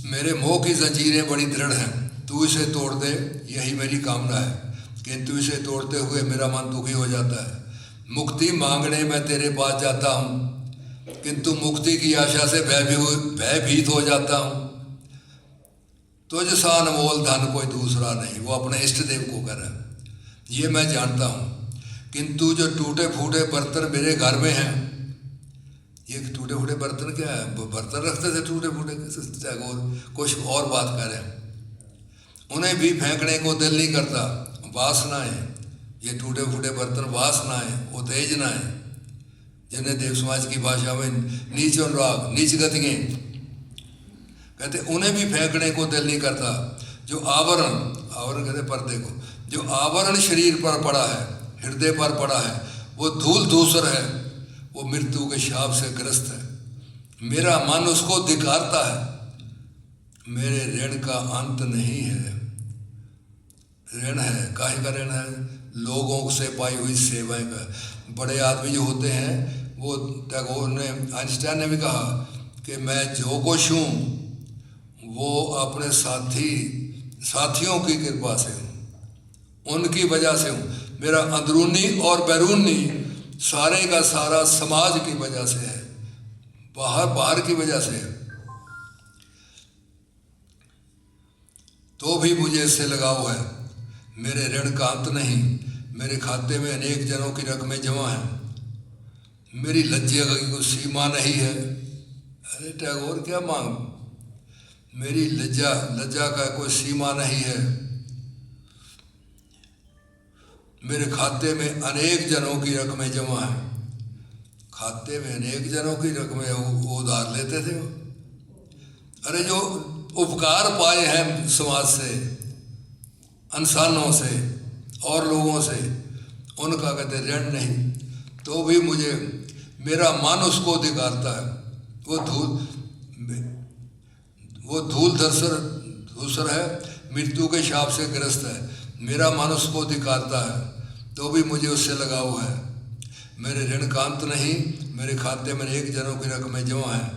मेरे मोह की जंजीरें बड़ी दृढ़ हैं, तू इसे तोड़ दे यही मेरी कामना है, किंतु इसे तोड़ते हुए मेरा मन दुखी हो जाता है। मुक्ति मांगने मैं तेरे पास जाता हूँ, किंतु मुक्ति की आशा से भयभीत हो जाता हूँ। तुझ सा अनमोल धन कोई दूसरा नहीं, वो अपने इष्ट देव को कर रहा है, ये मैं जानता हूँ। किंतु जो टूटे फूटे बर्तन मेरे घर में हैं, ये टूटे फूटे बर्तन क्या है, बर्तन रखते थे टूटे फूटे, टैगोर कुछ और बात कर रहे हैं। उन्हें भी फेंकने को दिल नहीं करता, वासनाएं, ये टूटे फूटे बर्तन वासनाएं, उत्तेजनाएं, जिन्हें देव समाज की भाषा में नीच अनुराग, नीच गतियाँ कहते, उन्हें भी फेंकने को दिल नहीं करता। जो आवरण, आवरण कहते पर्दे को, जो आवरण शरीर पर पड़ा है, हृदय पर पड़ा है, वो धूल धूसर है, वो मृत्यु के शाप से ग्रस्त है। मेरा मन उसको धिक्कारता है, मेरे ऋण का अंत नहीं है। ऋण है, काहे का ऋण है? लोगों से पाई हुई सेवाएं का। बड़े आदमी जो होते हैं, वो टैगोर ने, आइंस्टाइन ने भी कहा कि मैं जो कुछ हूँ वो अपने साथियों की कृपा से हूँ, उनकी वजह से हूँ। मेरा अंदरूनी और बैरूनी सारे का सारा समाज की वजह से है, बाहर की वजह से है। तो भी मुझे इससे लगाव है, मेरे ऋण का अंत नहीं। मेरे खाते में अनेक जनों की रकमें जमा हैं, मेरी लज्जा की कोई सीमा नहीं है। अरे टैगोर क्या मांग, मेरी लज्जा का कोई सीमा नहीं है। मेरे खाते में अनेक जनों की रकमें जमा हैं। खाते में अनेक जनों की रकमें वो उधार लेते थे। अरे जो उपकार पाए हैं समाज से, इंसानों से और लोगों से, उनका कहते ऋण नहीं। तो भी मुझे, मेरा मन उसको धिक्कारता है, वो धूल धूसर है, मृत्यु के शाप से ग्रस्त है। मेरा मन उसको धिक्कारता है, तो भी मुझे उससे लगाव है। मेरे ऋण का अंत नहीं, मेरे खाते में एक जनों की रकमें जमा है।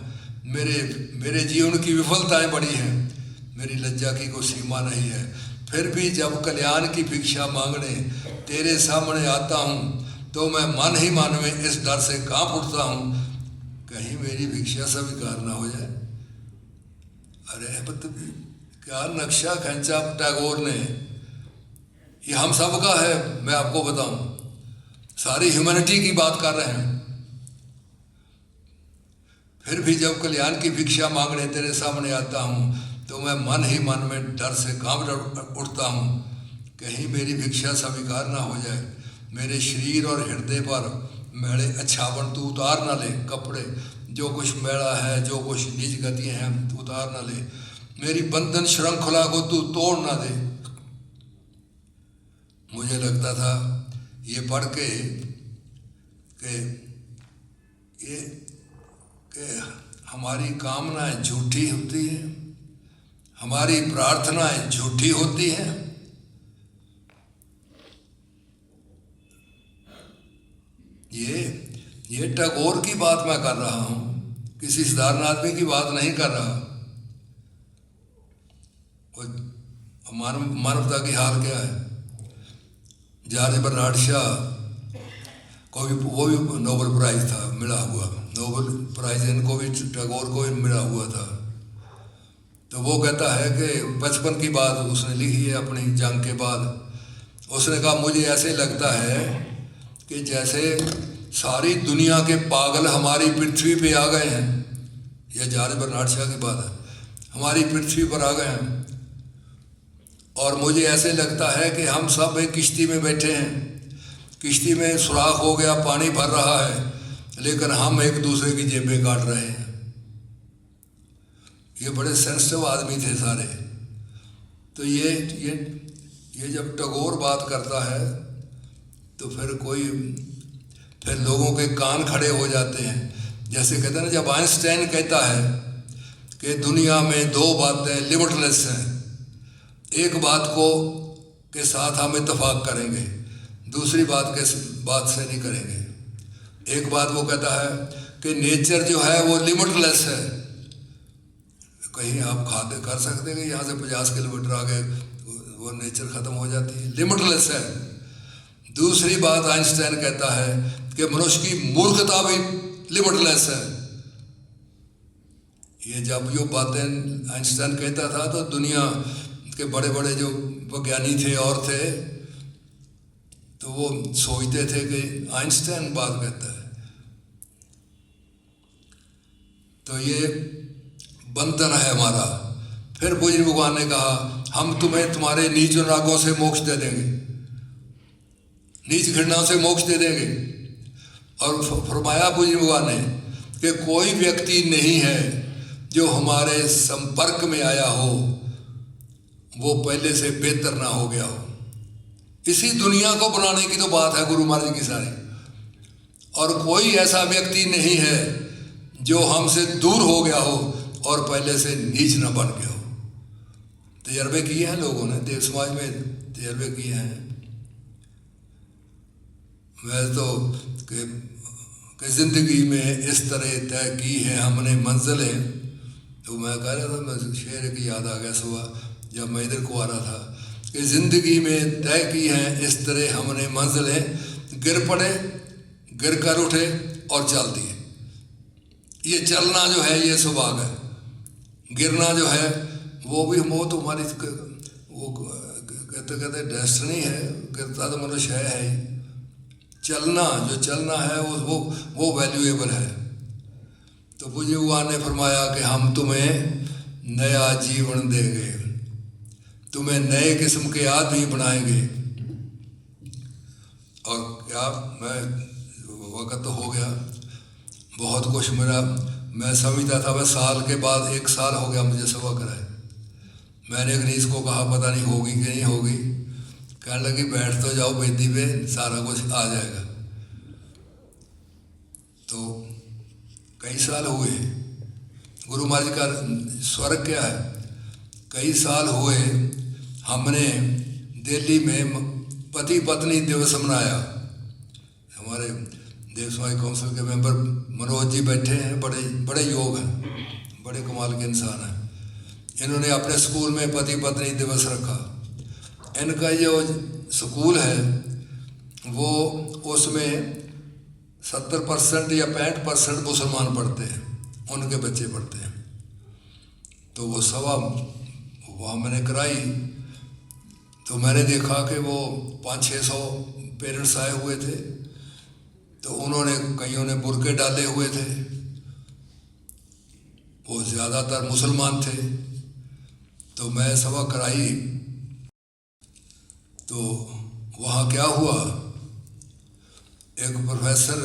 मेरे जीवन की विफलताएं बड़ी हैं, मेरी लज्जा की कोई सीमा नहीं है। फिर भी जब कल्याण की भिक्षा मांगने तेरे सामने आता हूँ, तो मैं मन ही मन में इस डर से कांप उठता हूँ, कहीं मेरी भिक्षा स्वीकार ना हो जाए। अरे क्या नक्शा खींचा टैगोर ने, ये हम सब का है। मैं आपको बताऊं, सारी ह्यूमैनिटी की बात कर रहे हैं। फिर भी जब कल्याण की भिक्षा मांगने तेरे सामने आता हूँ, तो मैं मन ही मन में डर से कांप उठता हूँ, कहीं मेरी भिक्षा स्वीकार ना हो जाए। मेरे शरीर और हृदय पर मैले अच्छावन तू उतार ना ले, कपड़े जो कुछ मैला है, जो कुछ नीच गतियाँ हैं, तू उतार ना ले। मेरी बंधन श्रृंखला को तू तोड़ ना दे। मुझे लगता था ये पढ़ के हमारी कामनाएं झूठी होती हैं, हमारी प्रार्थनाएं झूठी होती हैं। ये टैगोर की बात मैं कर रहा हूँ, किसी साधारण आदमी की बात नहीं कर रहा। मानवता की हाल क्या है? जॉर्ज बर्नार्ड शॉ को भी, वो भी नोबेल प्राइज था मिला हुआ, नोबेल प्राइज इनको भी, टैगोर को भी मिला हुआ था। तो वो कहता है कि बचपन की बात उसने लिखी है अपनी जंग के बाद। उसने कहा मुझे ऐसे लगता है कि जैसे सारी दुनिया के पागल हमारी पृथ्वी पे आ गए हैं। यह जॉर्ज बर्नार्ड शॉ की बात है, हमारी पृथ्वी पर आ गए हैं। और मुझे ऐसे लगता है कि हम सब एक किश्ती में बैठे हैं, किश्ती में सुराख हो गया, पानी भर रहा है, लेकिन हम एक दूसरे की जेबें काट रहे हैं। ये बड़े सेंसिटिव आदमी थे सारे। तो ये जब टैगोर बात करता है, तो फिर लोगों के कान खड़े हो जाते हैं। जैसे कहते हैं ना, जब आइंस्टाइन कहता है कि दुनिया में दो बातें लिमिटलेस हैं, एक बात के साथ हम इत्तेफाक करेंगे, दूसरी बात से नहीं करेंगे। एक बात वो कहता है कि नेचर जो है वो लिमिटलेस है, कहीं आप खाते कर सकते हैं कि यहाँ से 50 किलोमीटर आगे वो नेचर ख़त्म हो जाती है, लिमिटलेस है। दूसरी बात आइंस्टाइन कहता है कि मनुष्य की मूर्खता भी लिमिटलेस है। ये जब जो बातें आइंस्टाइन कहता था तो दुनिया के बड़े बड़े जो विज्ञानी थे और थे तो वो सोचते थे कि आइंस्टाइन बात कहता है। तो ये बंधन है हमारा। फिर बुद्ध भगवान ने कहा हम तुम्हें तुम्हारे नीच रागों से मोक्ष दे देंगे, नीच घृणाओं से मोक्ष दे देंगे। और फरमाया बुद्ध भगवान ने कि कोई व्यक्ति नहीं है जो हमारे संपर्क में आया हो वो पहले से बेहतर ना हो गया हो। इसी दुनिया को बनाने की तो बात है गुरु महाराज की सारी। और कोई ऐसा व्यक्ति नहीं है जो हमसे दूर हो गया हो और पहले से नीच न बन गया हो। तजर्बे किए हैं लोगों ने, देव समाज में तजर्बे किए हैं। वैसे तो कि जिंदगी में इस तरह तय की है हमने मंजिलें। तो मैं कह रहा था, मैं शेर की याद आ गया सुबह जब मैं इधर को आ रहा था कि ज़िंदगी में तय की हैं इस तरह हमने मंजिलें, गिर पड़े, गिर कर उठे और चल दिए। ये चलना जो है ये सौभाग्य है, गिरना जो है वो भी मौत हमारी वो कहते डेस्टिनी है, गिरता तो मनुष्य है ही। चलना जो चलना है वो वैल्यूएबल है। तो बुद्ध भगवान ने फरमाया कि हम तुम्हें नया जीवन देंगे, तुम्हें नए किस्म के आदमी बनाएंगे। और क्या मैं वक़्त तो हो गया, बहुत कुछ मेरा मैं समझता था। मैं साल के बाद 1 साल हो गया मुझे सभा कराए। मैंने गणेश को कहा पता नहीं होगी कि नहीं होगी, कहने लगी बैठ तो जाओ बेदी पे, सारा कुछ आ जाएगा। तो कई साल हुए। गुरु महाराज का स्वर्ग क्या है, कई साल हुए हमने दिल्ली में पति पत्नी दिवस मनाया। हमारे देव समाज काउंसिल के मेंबर मनोज जी बैठे हैं, बड़े योग हैं, बड़े कमाल के इंसान हैं। इन्होंने अपने स्कूल में पति पत्नी दिवस रखा। इनका जो स्कूल है वो उसमें 70% या 65% मुसलमान पढ़ते हैं, उनके बच्चे पढ़ते हैं। तो वो सभा वहाँ मैंने कराई तो मैंने देखा कि वो 500-600 पेरेंट्स आए हुए थे। तो उन्होंने कईयों ने बुर्के डाले हुए थे, वो ज़्यादातर मुसलमान थे। तो मैं सभा कराई तो वहाँ क्या हुआ, एक प्रोफेसर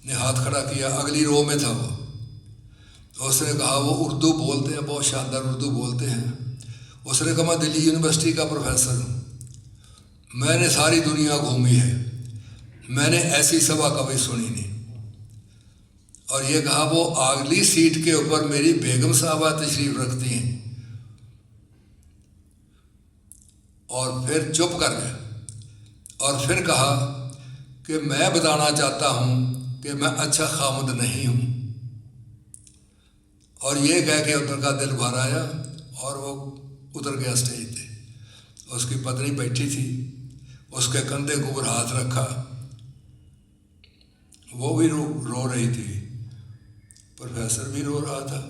ने हाथ खड़ा किया, अगली रो में था वो। तो उसने कहा वो उर्दू बोलते हैं, बहुत शानदार उर्दू बोलते हैं। उसने कहा मैं दिल्ली यूनिवर्सिटी का प्रोफेसर हूँ, मैंने सारी दुनिया घूमी है, मैंने ऐसी सभा कभी सुनी नहीं। और ये कहा वो अगली सीट के ऊपर मेरी बेगम साहबा तशरीफ रखती हैं। और फिर चुप कर गया और फिर कहा कि मैं बताना चाहता हूँ कि मैं अच्छा खामद नहीं हूँ। और ये कह के उनका दिल भर आया और वो उतर गया स्टेज पे। उसकी पत्नी बैठी थी, उसके कंधे के ऊपर हाथ रखा, वो भी रो रही थी, प्रोफेसर भी रो रहा था।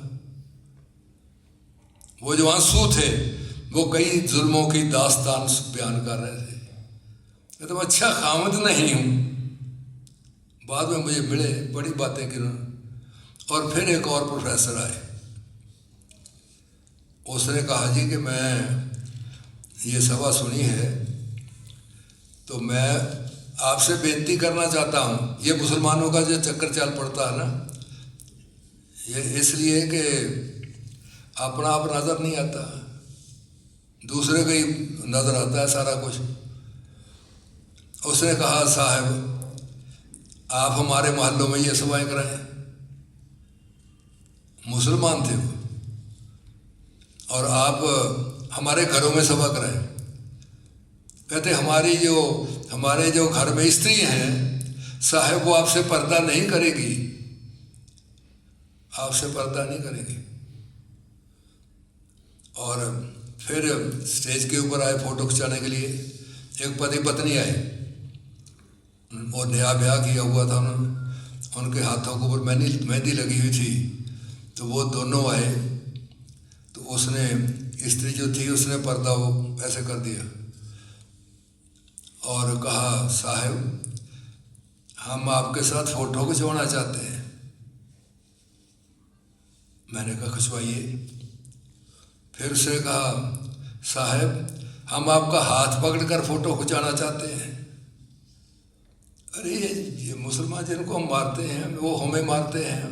वो जो आंसू थे वो कई जुल्मों की दास्तान बयान कर रहे थे। तो अच्छा खामद नहीं हूँ। बाद में मुझे मिले, बड़ी बातें की उन्होंने। और फिर एक और प्रोफेसर आए, उसने कहा जी कि मैं ये सभा सुनी है तो मैं आपसे बेनती करना चाहता हूँ। ये मुसलमानों का जो चक्कर चल पड़ता है ना, ये इसलिए कि अपना आप नज़र नहीं आता, दूसरे का ही नज़र आता है सारा कुछ। उसने कहा साहब आप हमारे मोहल्लों में ये सभाएं कराएं। मुसलमान थे वो, और आप हमारे घरों में सभा कराएं। कहते हमारे जो घर में स्त्री हैं साहब वो आपसे पर्दा नहीं करेगी, आपसे पर्दा नहीं करेगी। और फिर स्टेज के ऊपर आए फ़ोटो खिंचाने के लिए। एक पति पत्नी आए और नया ब्याह किया हुआ था उन्होंने, उनके हाथों के ऊपर मेहंदी लगी हुई थी। तो वो दोनों आए तो उसने, स्त्री जो थी उसने पर्दा वो ऐसे कर दिया और कहा, साहब हम आपके साथ फ़ोटो खिंचवाना चाहते हैं। मैंने कहा खिंचवाइए। फिर उसने कहा, साहब हम आपका हाथ पकड़कर फ़ोटो खिंचाना चाहते हैं। अरे ये मुसलमान जिनको हम मारते हैं वो हमें मारते हैं।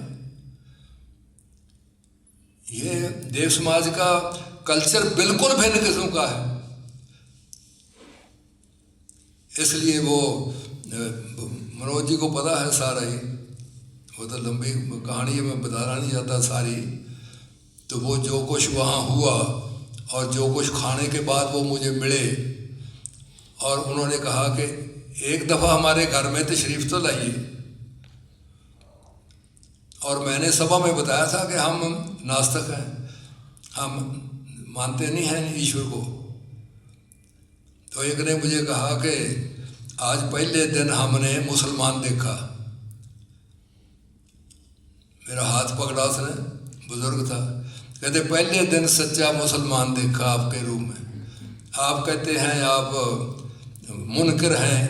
ये देव समाज का कल्चर बिल्कुल भिन्न किस्म का है। इसलिए वो मनोज जी को पता है सारा ही, वो तो लंबी कहानी है, मैं बताना नहीं चाहता सारी। तो वो जो कुछ वहाँ हुआ और जो कुछ खाने के बाद वो मुझे मिले और उन्होंने कहा कि एक दफ़ा हमारे घर में तशरीफ़ तो लाइए। और मैंने सभा में बताया था कि हम नास्तिक हैं, हम मानते नहीं हैं ईश्वर को। तो एक ने मुझे कहा कि आज पहले दिन हमने मुसलमान देखा। मेरा हाथ पकड़ा उसने, बुजुर्ग था, कहते पहले दिन सच्चा मुसलमान देखा आपके रूम में। आप कहते हैं आप मुनकर हैं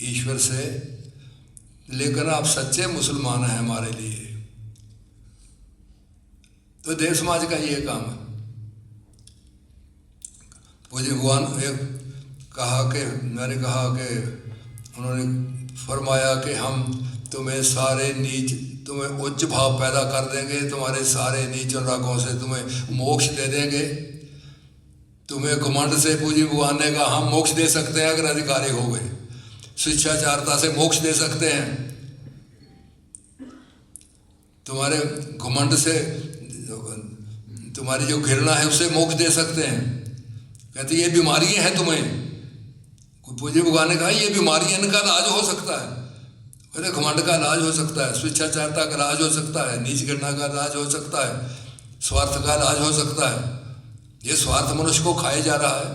ईश्वर से, लेकिन आप सच्चे मुसलमान हैं हमारे लिए। तो देव समाज का ये काम है। पूज्य भगवान एक कहा कि, मैंने कहा कि उन्होंने फरमाया कि हम तुम्हें सारे नीच, तुम्हें उच्च भाव पैदा कर देंगे, तुम्हारे सारे नीच अनुरागों से तुम्हें मोक्ष दे देंगे। तुम्हें घमंड से पूज्य भगवान ने कहा हम मोक्ष दे सकते हैं अगर अधिकारी हो गए, शिष्टाचारता से मोक्ष दे सकते हैं, तुम्हारे घमंड से, तुम्हारी जो घृणा है उससे मोक्ष दे सकते हैं। कहते ये बीमारियां हैं तुम्हें। पूज्य भगवान ने कहा ये बीमारियां, इनका इलाज हो सकता है। कहते घमंड का इलाज हो सकता है, स्वेच्छाचारता का इलाज हो सकता है, नीच घृणा का इलाज हो सकता है, स्वार्थ का इलाज हो सकता है। ये स्वार्थ मनुष्य को खाए जा रहा है।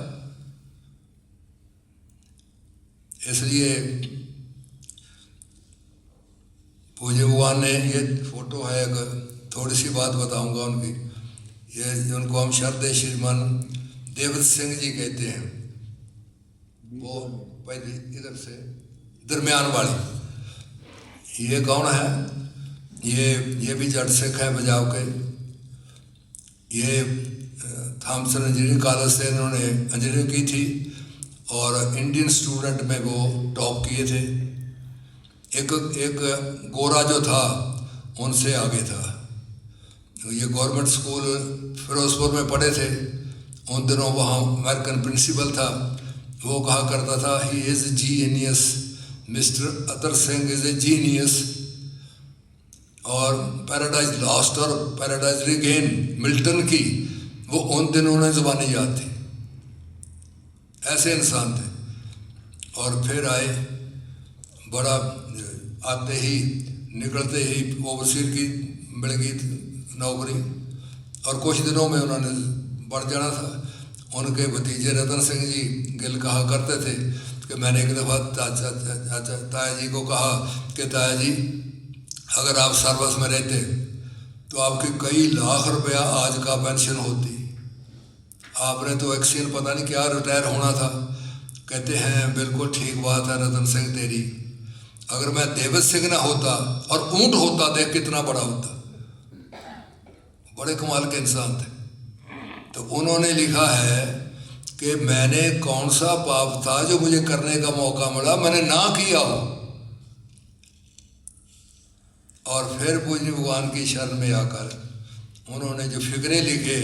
इसलिए पूज्य भगवान ने, ये फोटो है, थोड़ी सी बात बताऊंगा उनकी। ये उनको हम श्रद्धेय श्रीमान देवत सिंह जी कहते हैं। वो पहले इधर से दरमियान वाली। ये कौन है? ये भी जट सिख है बजाव के। ये थॉमसन इंजीनियरिंग कॉलेज से इन्होंने इंजीनियरिंग की थी और इंडियन स्टूडेंट में वो टॉप किए थे। एक गोरा जो था उनसे आगे था। ये गवर्नमेंट स्कूल फिरोजपुर में पढ़े थे। उन दिनों वहाँ अमेरिकन प्रिंसिपल था। वो कहा करता था he is genius, Mister Atar Singh is a genius. और पैराडाइज लॉस्ट और पैराडाइज रिगेन मिल्टन की वो उन दिनों उन्हें ज़ुबानी याद थी। ऐसे इंसान थे। और फिर आए, बड़ा आते ही निकलते ही ओवरसीर की मिल गई नौकरी और कुछ दिनों में उन्होंने बढ़ जाना था। उनके भतीजे रतन सिंह जी गिल कहा करते थे कि मैंने एक दफ़ा ताया जी को कहा कि ताया जी अगर आप सर्विस में रहते तो आपके कई लाख रुपया आज का पेंशन होती। आपने तो वैक्सीन पता नहीं क्या रिटायर होना था। कहते हैं बिल्कुल ठीक बात है रतन सिंह तेरी। अगर मैं देवत सिंह ना होता और ऊंट होता देख कितना बड़ा होता। बड़े कमाल के इंसान थे। तो उन्होंने लिखा है कि मैंने कौन सा पाप था जो मुझे करने का मौका मिला, मैंने ना किया हो। और फिर पूज्य भगवान की शरण में आकर उन्होंने जो फिक्रे लिखे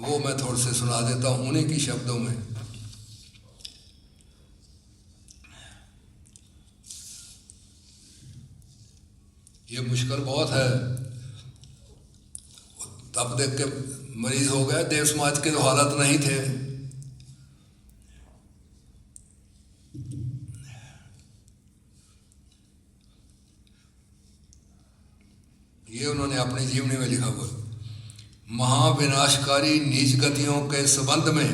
वो मैं थोड़े से सुना देता हूँ उन्हीं की शब्दों में। ये मुश्किल बहुत है। तब देख के मरीज हो गए। देव समाज के तो हालत नहीं थे। ये उन्होंने अपनी जीवनी में लिखा हुआ। महाविनाशकारी नीच गतियों के संबंध में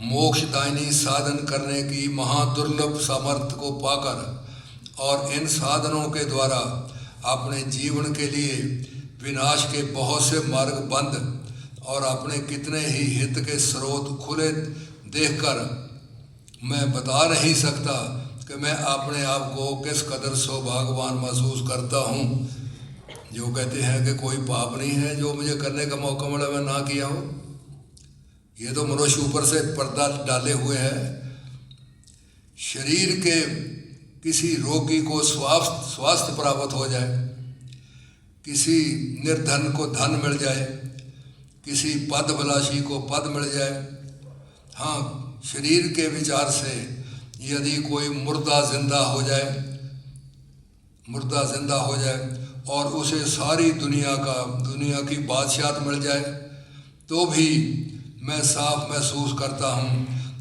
मोक्षदायिनी साधन करने की महादुर्लभ सामर्थ्य को पाकर और इन साधनों के द्वारा अपने जीवन के लिए विनाश के बहुत से मार्ग बंद और अपने कितने ही हित के स्रोत खुले देखकर मैं बता नहीं सकता कि मैं अपने आप को किस कदर सौभाग्यवान महसूस करता हूँ। जो कहते हैं कि कोई पाप नहीं है जो मुझे करने का मौका मिला मैं ना किया हो। ये तो मनुष्य ऊपर से पर्दा डाले हुए है। शरीर के किसी रोगी को स्वास्थ्य प्राप्त हो जाए, किसी निर्धन को धन मिल जाए, किसी पदभिलाषी को पद मिल जाए। हाँ, शरीर के विचार से यदि कोई मुर्दा जिंदा हो जाए और उसे सारी दुनिया की बादशाहत मिल जाए, तो भी मैं साफ महसूस करता हूँ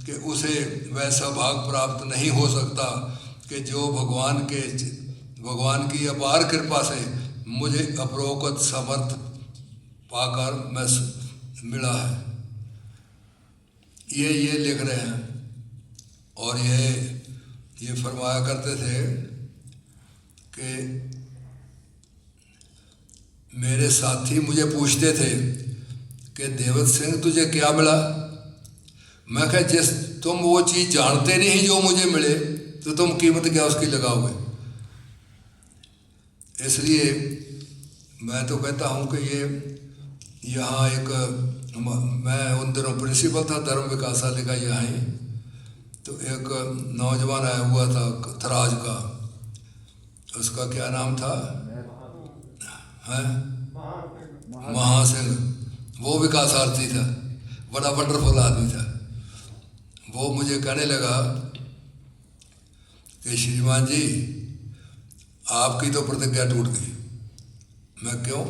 कि उसे वैसा भाग प्राप्त नहीं हो सकता कि जो भगवान की अपार कृपा से मुझे अपरोक्त समर्थ पाकर मैं मिला है। ये लिख रहे हैं और ये फरमाया करते थे कि मेरे साथी मुझे पूछते थे कि देवत सिंह तुझे क्या मिला। मैं कहा जिस तुम वो चीज़ जानते नहीं जो मुझे मिले तो तुम कीमत क्या उसकी लगाओगे। इसलिए मैं तो कहता हूँ कि ये यहाँ एक मैं उन दिनों प्रिंसिपल था धर्म विकासालय का यहाँ ही, तो एक नौजवान आया हुआ था थराज का, उसका क्या नाम था महासिंह। वो विकासार्थी था, बड़ा वंडरफुल आदमी था। वो मुझे कहने लगा कि श्रीमान जी आपकी तो प्रतिज्ञा टूट गई। मैं क्यों?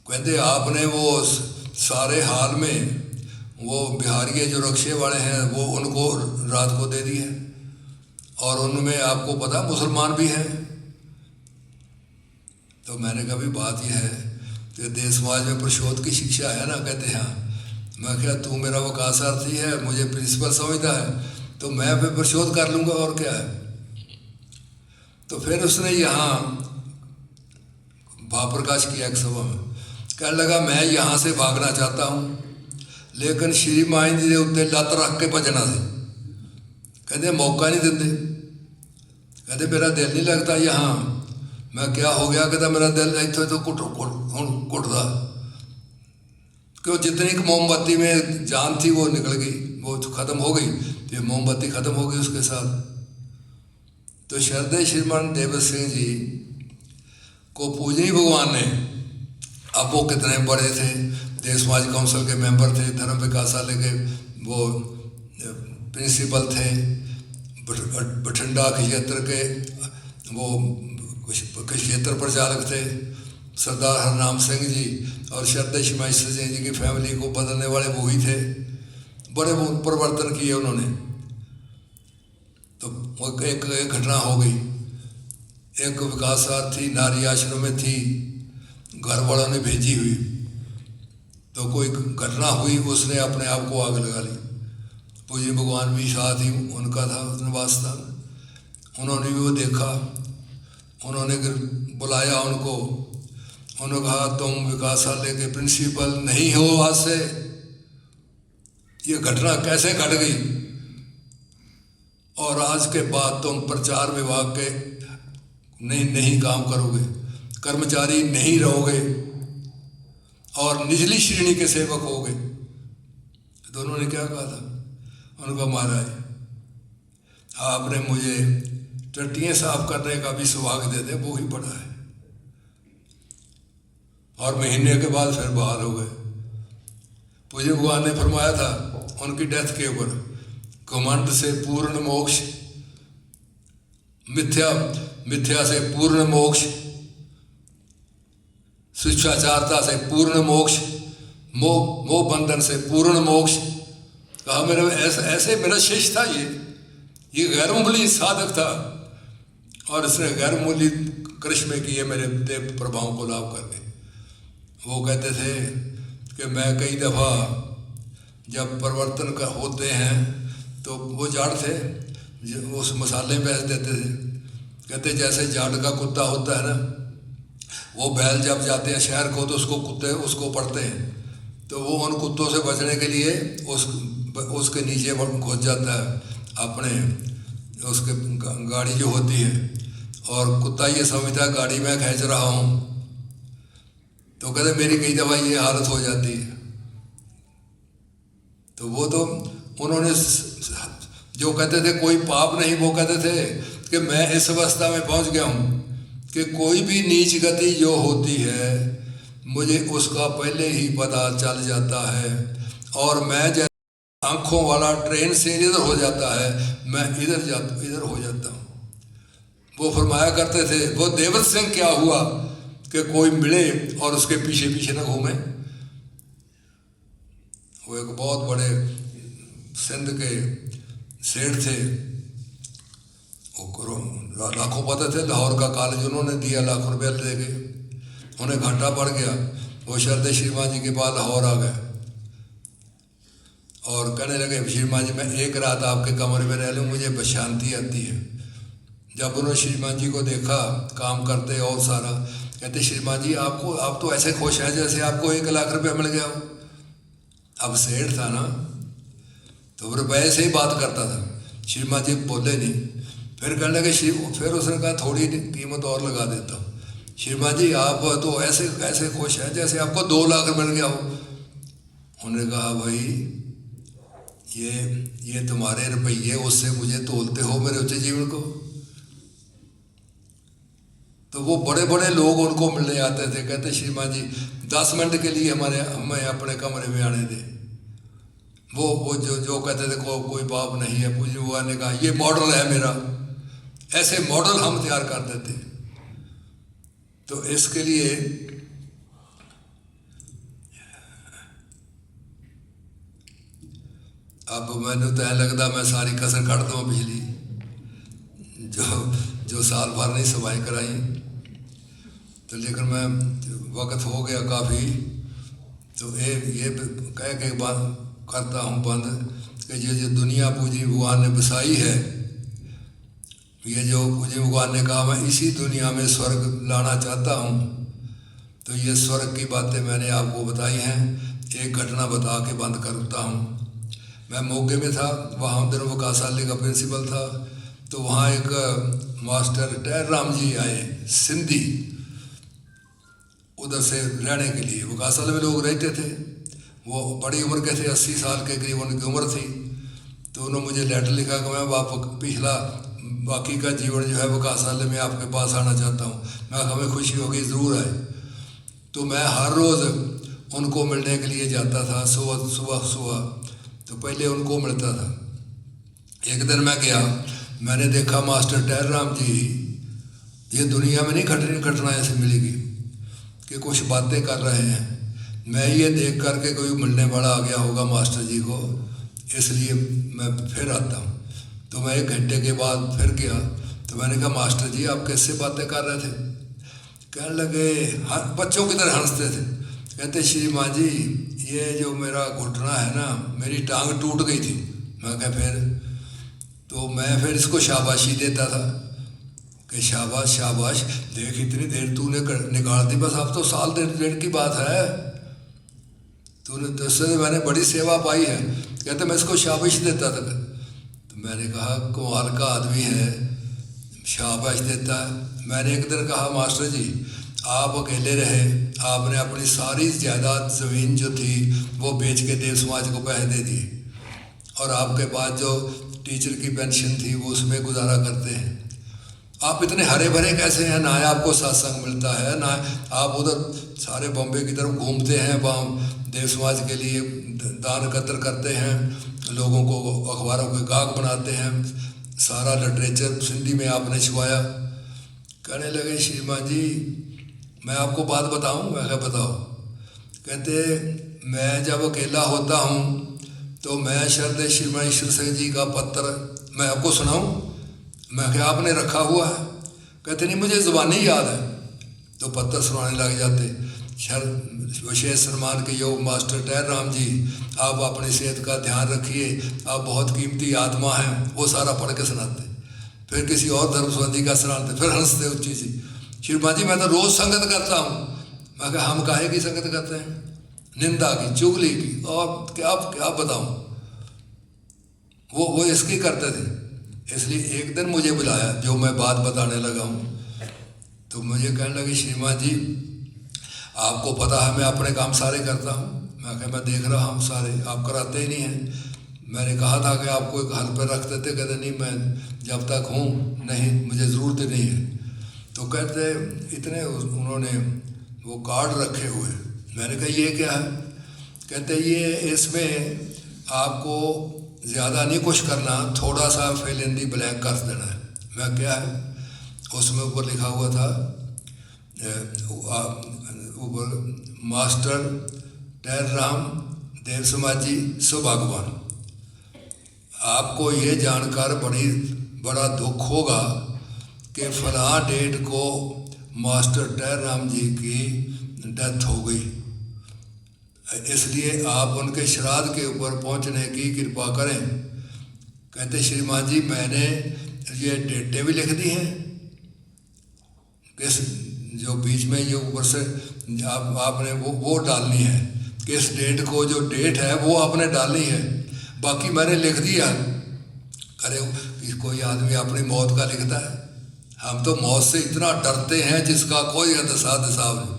कहते आपने वो सारे हाल में वो बिहारी जो रक्षे वाले हैं वो उनको रात को दे दिए और उनमें आपको पता मुसलमान भी हैं। तो मैंने कहा भी बात यह है कि देश समाज में पुरुषोत्त की शिक्षा है ना। कहते हाँ। मैं क्या तू मेरा वकासार्थी है, मुझे प्रिंसिपल समझता है तो मैं फिर पुरुषोत्त कर लूँगा और क्या है। तो फिर उसने यहाँ भावप्रकाश किया एक सभा में, कहने लगा मैं यहाँ से भागना चाहता हूँ लेकिन श्री मान जी के उत्ते लत रख के भजना से कहते मौका नहीं देते। कहते मेरा दिल नहीं लगता यहाँ। मैं क्या हो गया? कहता मेरा दिल इतने तो कुटदा क्यों जितनी मोमबत्ती में जान थी वो निकल गई, वो ख़त्म हो गई, तो मोमबत्ती ख़त्म हो गई उसके साथ। तो श्रद्धेय श्रीमान देवत सिंह जी को पूजनी भगवान ने, अब वो कितने बड़े थे, देश समाज काउंसिल के मेंबर थे, धर्म विकासालय के वो प्रिंसिपल थे, बठिंडा क्षेत्र के वो क्षेत्र प्रचालक थे सरदार हरनाम सिंह जी, और श्रद्धेय श्रीमान सिंह जी की फैमिली को बदलने वाले वो ही थे। बड़े परिवर्तन किए उन्होंने। तो एक घटना हो गई। एक विकासार्थी नारी आश्रम में थी, घर वालों ने भेजी हुई, तो कोई घटना हुई, उसने अपने आप को आग लगा ली। पूज्य भगवान भी साथ ही उनका था निवास था। उन्होंने भी वो देखा, उन्होंने बुलाया उनको। उन्होंने कहा तुम विकासालय के प्रिंसिपल नहीं हो, आज से ये घटना कैसे घट गई और आज के बाद तुम प्रचार विभाग के नहीं काम करोगे, कर्मचारी नहीं रहोगे और निचली श्रेणी के सेवक होगे। तो उन्होंने क्या कहा था? उनका महाराज आपने मुझे टट्टियाँ साफ करने का भी सौभाग्य दे दे, वो ही बड़ा है। और महीने के बाद फिर बहाल हो गए। पूज्य भगवान ने फरमाया था उनकी डेथ के ऊपर, घमंड से पूर्ण मोक्ष, मिथ्या से पूर्ण मोक्ष, शिष्टाचारता से पूर्ण मोक्ष, मोह बंधन से पूर्ण मोक्ष। कहा मेरे ऐसे मेरा शिष्य था, ये गैर मामूली साधक था और इसने गैर मामूली करिश्मे किए मेरे देव प्रभावों को लाभ करके। वो कहते थे कि मैं कई दफ़ा जब परिवर्तन का होते हैं तो वो जाट थे, उस मसाले में बेच देते थे। कहते जैसे जाट का कुत्ता होता है ना, वो बैल जब जाते हैं शहर को तो उसको कुत्ते उसको पड़ते हैं, तो वो उन कुत्तों से बचने के लिए उसके नीचे घुस जाता है अपने उसके गाड़ी जो होती है, और कुत्ता ये समझता है गाड़ी में खींच रहा हूँ। तो कहते मेरी कई दफ़ा ये हालत हो जाती है। तो वो तो उन्होंने जो कहते थे कोई पाप नहीं, वो कहते थे कि मैं इस अवस्था में पहुंच गया हूँ कि कोई भी नीच गति जो होती है मुझे उसका पहले ही पता चल जाता है, और मैं जैसे आँखों वाला ट्रेन से इधर हो जाता है, मैं इधर हो जाता हूँ। वो फरमाया करते थे, वो देवत सिंह क्या हुआ कि कोई मिले और उसके पीछे पीछे न घूमे। वो एक बहुत बड़े सिंध के सेठ थे, वो लाखों पता थे, लाहौर का कॉलेज उन्होंने दिया, लाख रुपया दे के, उन्हें घाटा पड़ गया। वो शरद श्रीमान जी के पास लाहौर आ गए और कहने लगे श्रीमान जी मैं एक रात आपके कमरे में रह लूँ, मुझे शांति आती है। जब उन्होंने श्रीमान जी को देखा काम करते और सारा, कहते श्रीमान जी आप तो ऐसे खुश हैं जैसे आपको 1 लाख रुपया मिल गया हो। अब सेठ था ना, तो रुपये से ही बात करता था। श्रीमान जी बोले नहीं, फिर कहने लगे फिर उसने कहा थोड़ी कीमत और लगा देता हूँ। श्रीमान जी आप तो ऐसे खुश हैं जैसे आपको 2 लाख मिल गया हो। उन्होंने कहा भाई ये तुम्हारे रुपये, उससे मुझे तोलते हो मेरे उच्च जीवन को। तो वो बड़े बड़े लोग उनको मिलने आते थे, कहते श्रीमान जी 10 मिनट के लिए हमें अपने कमरे में आने दे। वो जो कहते थे कोई पाप नहीं है। पूज्य बुआ ने कहा ये मॉडल है मेरा, ऐसे मॉडल हम तैयार कर देते। तो इसके लिए अब मैंने तो लगता मैं सारी कसर कट दूँ पिछली जो साल भर नहीं सफाई कराई। तो लेकिन मैं वक्त हो गया काफ़ी, तो ये कह के बात करता हूँ बंद कि ये जो दुनिया पूजी भगवान ने बसाई है, ये जो पूजी भगवान ने कहा मैं इसी दुनिया में स्वर्ग लाना चाहता हूँ, तो ये स्वर्ग की बातें मैंने आपको बताई हैं। एक घटना बता के बंद करता हूँ। मैं मोगे में था, वहाँ उधर वो कासाली का प्रिंसिपल था, तो वहाँ एक मास्टर टहर राम जी आए, सिंधी, उधर से रहने के लिए। वो कासाल में लोग रहते थे, वो बड़ी उम्र के थे, 80 साल के करीब उनकी उम्र थी। तो उन्होंने मुझे लेटर लिखा कि मैं पिछला बाकी का जीवन जो है वो कासाले में आपके पास आना चाहता हूँ। मैं हमें खुशी होगी, ज़रूर आए। तो मैं हर रोज़ उनको मिलने के लिए जाता था, सुबह तो पहले उनको मिलता था। एक दिन मैं गया, मैंने देखा मास्टर टहर राम जी, ये दुनिया में नहीं घटना ऐसे मिलेगी कि कुछ बातें कर रहे हैं। मैं ये देख कर के कोई मिलने वाला आ गया होगा मास्टर जी को, इसलिए मैं फिर आता हूँ। तो मैं 1 घंटे के बाद फिर गया, तो मैंने कहा मास्टर जी आप कैसे बातें कर रहे थे? कहने लगे, बच्चों की तरह हंसते थे। कहते श्रीमान जी ये जो मेरा घुटना है ना, मेरी टांग टूट गई थी। मैं कहा फिर? तो मैं फिर इसको शाबाशी देता था कि शाबाश देख इतनी देर तूने निकाल दी, बस अब तो साल 1.5 की बात है, तूने तो मैंने बड़ी सेवा पाई है। कहते मैं इसको शाबाश देता था। तो मैंने कहा कमाल का आदमी है, शाबाश देता है। मैंने एक दिन कहा मास्टर जी आप अकेले रहे, आपने अपनी सारी जायदाद ज़मीन जो थी वो बेच के देव समाज को पैसे दे दिए, और आपके पास जो टीचर की पेंशन थी वो उसमें गुजारा करते हैं। आप इतने हरे भरे कैसे हैं? ना आपको सत्संग मिलता है, ना आप उधर सारे बॉम्बे की तरफ घूमते हैं, वहाँ देव समाज के लिए दान एकत्र करते हैं, लोगों को अखबारों के गाहक बनाते हैं, सारा लिटरेचर सिंधी में आपने छुपाया। कहने लगे श्रीमान जी मैं आपको बात बताऊं? मैं क्या बताओ? कहते मैं जब अकेला होता हूं तो मैं शरद श्रीमान ईश्वर सिंह जी का पत्र मैं आपको सुनाऊं? मैं क्या आपने रखा हुआ है? कहते नहीं मुझे ज़ुबानी याद है। तो पत्र सुनाने लग जाते विशेष सम्मान के योग मास्टर टहर राम जी, आप अपनी सेहत का ध्यान रखिए, आप बहुत कीमती आत्मा हैं, वो सारा पढ़ के सुनाते। फिर किसी और धर्म संबंधी का सुनाते, फिर हंसते उच्ची सी। श्रीमान जी मैं तो रोज़ संगत करता हूँ। मैं कहा हम काहे की संगत करते हैं? निंदा की, चुगली की, और क्या क्या बताऊँ, वो इसकी करते थे। इसलिए एक दिन मुझे बुलाया, जो मैं बात बताने लगा हूँ, तो मुझे कहने लगे श्रीमान जी आपको पता है मैं अपने काम सारे करता हूँ। मैं कहा मैं देख रहा हूँ सारे, आप कराते ही नहीं हैं। मैंने कहा था कि आपको एक हल पर रख देते, कहते नहीं मैं जब तक हूँ नहीं, मुझे ज़रूरत नहीं है। तो कहते इतने उन्होंने वो कार्ड रखे हुए। मैंने कहा ये क्या है? कहते ये इसमें आपको ज़्यादा नहीं कुछ करना, थोड़ा सा फिल इन दी ब्लैंक कर देना है। मैं क्या है? उसमें ऊपर लिखा हुआ था ऊपर मास्टर टहर राम देव समाजी सौभाग्यवान। आपको ये जानकर बड़ा दुख होगा कि फलां डेट को मास्टर टहर राम जी की डेथ हो गई, इसलिए आप उनके श्राद्ध के ऊपर पहुंचने की कृपा करें। कहते श्रीमान जी मैंने ये डेटें भी लिख दी हैं, किस जो बीच में ये ऊपर से आपने वो डालनी है, किस डेट को जो डेट है वो आपने डालनी है, बाकी मैंने लिख दिया। अरे कोई आदमी अपनी मौत का लिखता है? हम तो मौत से इतना डरते हैं जिसका कोई हिसाब नहीं।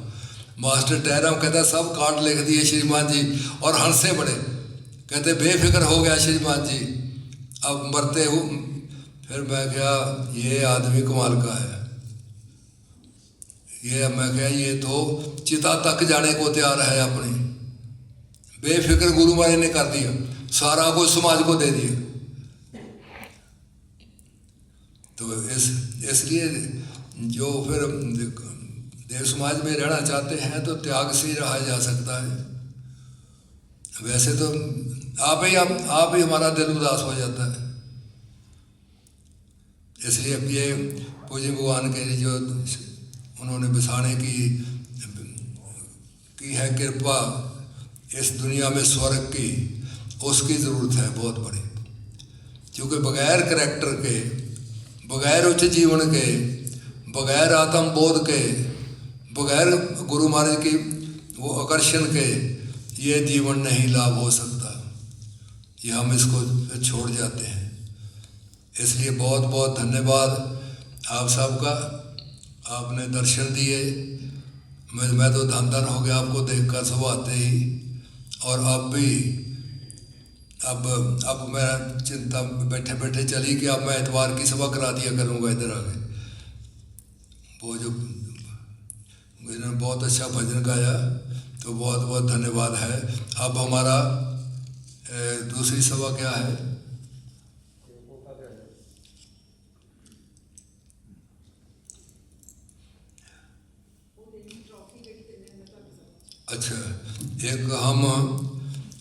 मास्टर टहराम कहता सब कार्ड लिख दिए श्रीमान जी, और हंसे बड़े। कहते बेफिक्र हो गया श्रीमान जी, अब मरते हो। फिर मैं क्या ये आदमी कमाल का है, ये मैं क्या ये तो चिता तक जाने को तैयार है अपनी। बेफिक्र गुरु महाराज ने कर दिया, सारा कुछ समाज को दे दिया। तो इसलिए जो फिर देव समाज में रहना चाहते हैं तो त्याग से ही रहा जा सकता है। वैसे तो आप ही हमारा दिल उदास हो जाता है। इसलिए अब ये पूज्य भगवान के लिए जो उन्होंने बसाने की है कृपा इस दुनिया में स्वर्ग की, उसकी ज़रूरत है बहुत बड़ी। क्योंकि बगैर करैक्टर के, बगैर उच्च जीवन के, बगैर आत्म बोध के, बगैर गुरु महाराज की वो आकर्षण के ये जीवन नहीं लाभ हो सकता। ये हम इसको छोड़ जाते हैं। इसलिए बहुत बहुत धन्यवाद आप सबका, आपने दर्शन दिए। मैं तो धन धन हो गया आपको देखकर सब आते ही। और अब भी अब मैं चिंता बैठे बैठे चली कि अब मैं इतवार की सभा करा दिया करूँगा इधर आके। वो जो इन्होंने बहुत अच्छा भजन गाया, तो बहुत बहुत धन्यवाद है। अब हमारा दूसरी सभा क्या है? अच्छा, एक हम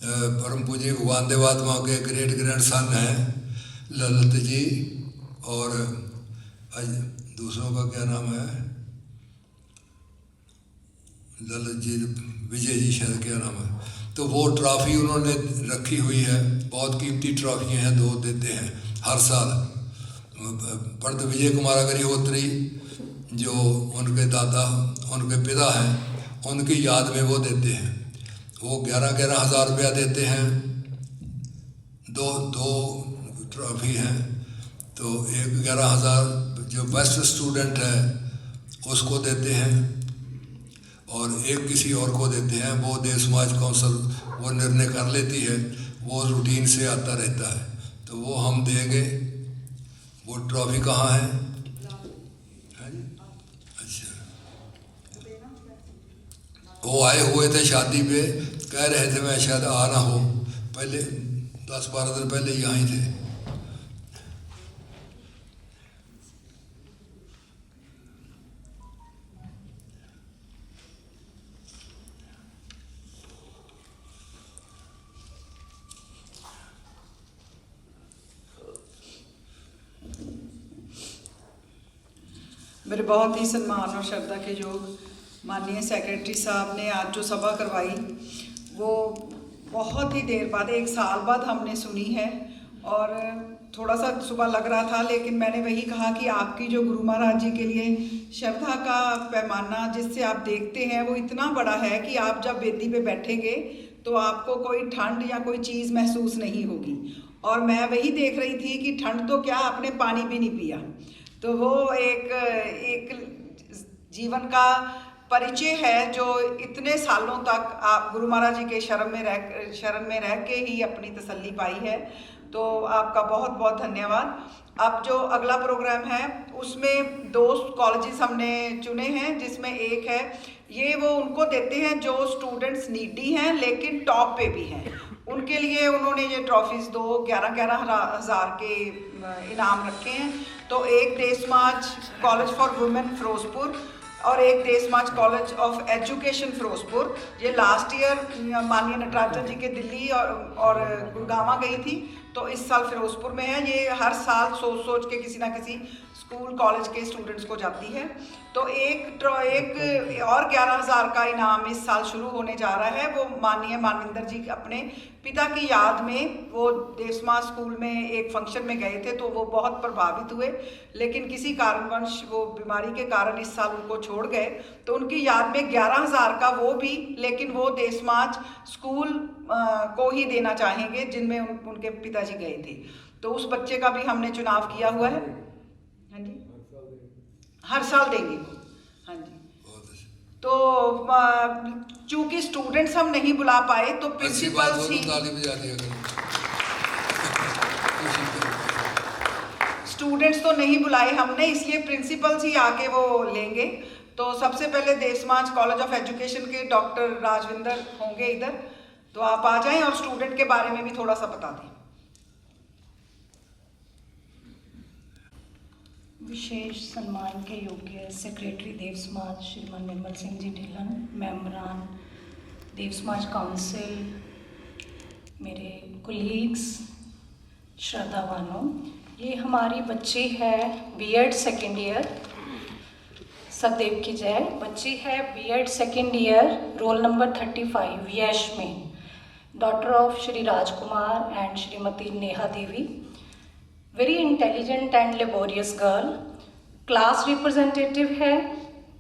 परम पूज्य भगवान देवात्मा के ग्रेट ग्रैंड सन हैं ललित जी, और दूसरों का क्या नाम है? ललित जी, विजय जी शायद क्या नाम है। तो वो ट्रॉफी उन्होंने रखी हुई है, बहुत कीमती ट्रॉफियाँ हैं, 2 देते हैं हर साल। पंडित विजय कुमार अग्निहोत्री जो उनके दादा उनके पिता हैं, उनकी याद में वो देते हैं। वो 11,000 रुपया देते हैं। दो ट्रॉफी हैं, तो एक 11,000 जो बेस्ट स्टूडेंट है उसको देते हैं, और एक किसी और को देते हैं। वो देव समाज काउंसिल वो निर्णय कर लेती है, वो रूटीन से आता रहता है, तो वो हम देंगे। वो ट्रॉफी कहाँ है? अच्छा, वो आए हुए थे शादी पे, कह रहे थे मैं शायद आ ना हो, पहले 10-12 दिन पहले यहाँ ही थे। मेरे बहुत ही सम्मान और श्रद्धा के योग माननीय सेक्रेटरी साहब ने आज जो सभा करवाई वो बहुत ही देर बाद, 1 साल बाद हमने सुनी है। और थोड़ा सा सुबह लग रहा था, लेकिन मैंने वही कहा कि आपकी जो गुरु महाराज जी के लिए श्रद्धा का पैमाना जिससे आप देखते हैं वो इतना बड़ा है कि आप जब वेदी पे बैठेंगे तो आपको कोई ठंड या कोई चीज़ महसूस नहीं होगी। और मैं वही देख रही थी कि ठंड तो क्या, आपने पानी भी नहीं पिया। तो वो एक जीवन का परिचय है जो इतने सालों तक आप गुरु महाराज जी के शरण में रह के ही अपनी तसल्ली पाई है। तो आपका बहुत बहुत धन्यवाद। अब जो अगला प्रोग्राम है उसमें 2 कॉलेजेस हमने चुने हैं, जिसमें एक है ये वो उनको देते हैं जो स्टूडेंट्स नीडी हैं लेकिन टॉप पे भी हैं। उनके लिए उन्होंने ये ट्रॉफीज़ 11,000 के इनाम रखे हैं। तो एक देशमाज कॉलेज फॉर वुमेन फिरोजपुर और एक देशमाज कॉलेज ऑफ एजुकेशन फिरोजपुर, ये लास्ट ईयर माननीय नटराजन जी के दिल्ली और गुड़गांव गई थी, तो इस साल फिरोजपुर में है। ये हर साल सोच के किसी ना किसी स्कूल कॉलेज के स्टूडेंट्स को जाती है। तो एक और 11,000 का इनाम इस साल शुरू होने जा रहा है। वो माननीय मानविंदर जी अपने पिता की याद में वो देशमा स्कूल में एक फंक्शन में गए थे, तो वो बहुत प्रभावित हुए, लेकिन किसी कारणवश वो बीमारी के कारण इस साल उनको छोड़ गए। तो उनकी याद में 11,000 का वो भी, लेकिन वो देशमाज स्कूल को ही देना चाहेंगे जिनमें उनके पिताजी गए थे। तो उस बच्चे का भी हमने चुनाव किया हुआ है। हाँ जी, हर साल देंगे। हाँ जी। तो चूंकि स्टूडेंट्स हम नहीं बुला पाए तो प्रिंसिपल्स ही, स्टूडेंट्स तो नहीं बुलाए हमने, इसलिए प्रिंसिपल्स ही आके वो लेंगे। तो सबसे पहले देशमाज कॉलेज ऑफ एजुकेशन के डॉक्टर राजविंदर होंगे इधर, तो आप आ जाएं और स्टूडेंट के बारे में भी थोड़ा सा बता दें। विशेष सम्मान के योग्य सेक्रेटरी देव समाज श्रीमान निर्मल सिंह जी ढिल्लन, मेंबरान देव समाज काउंसिल, मेरे कोलीग्स, श्रद्धावानों, ये हमारी बच्ची है बीएड सेकेंड ईयर, सदैव की जय। बच्ची है BEd second year, roll number 35 यश में, daughter of Shri Rajkumar and Shrimati Neha Devi. Very intelligent and laborious girl, class representative है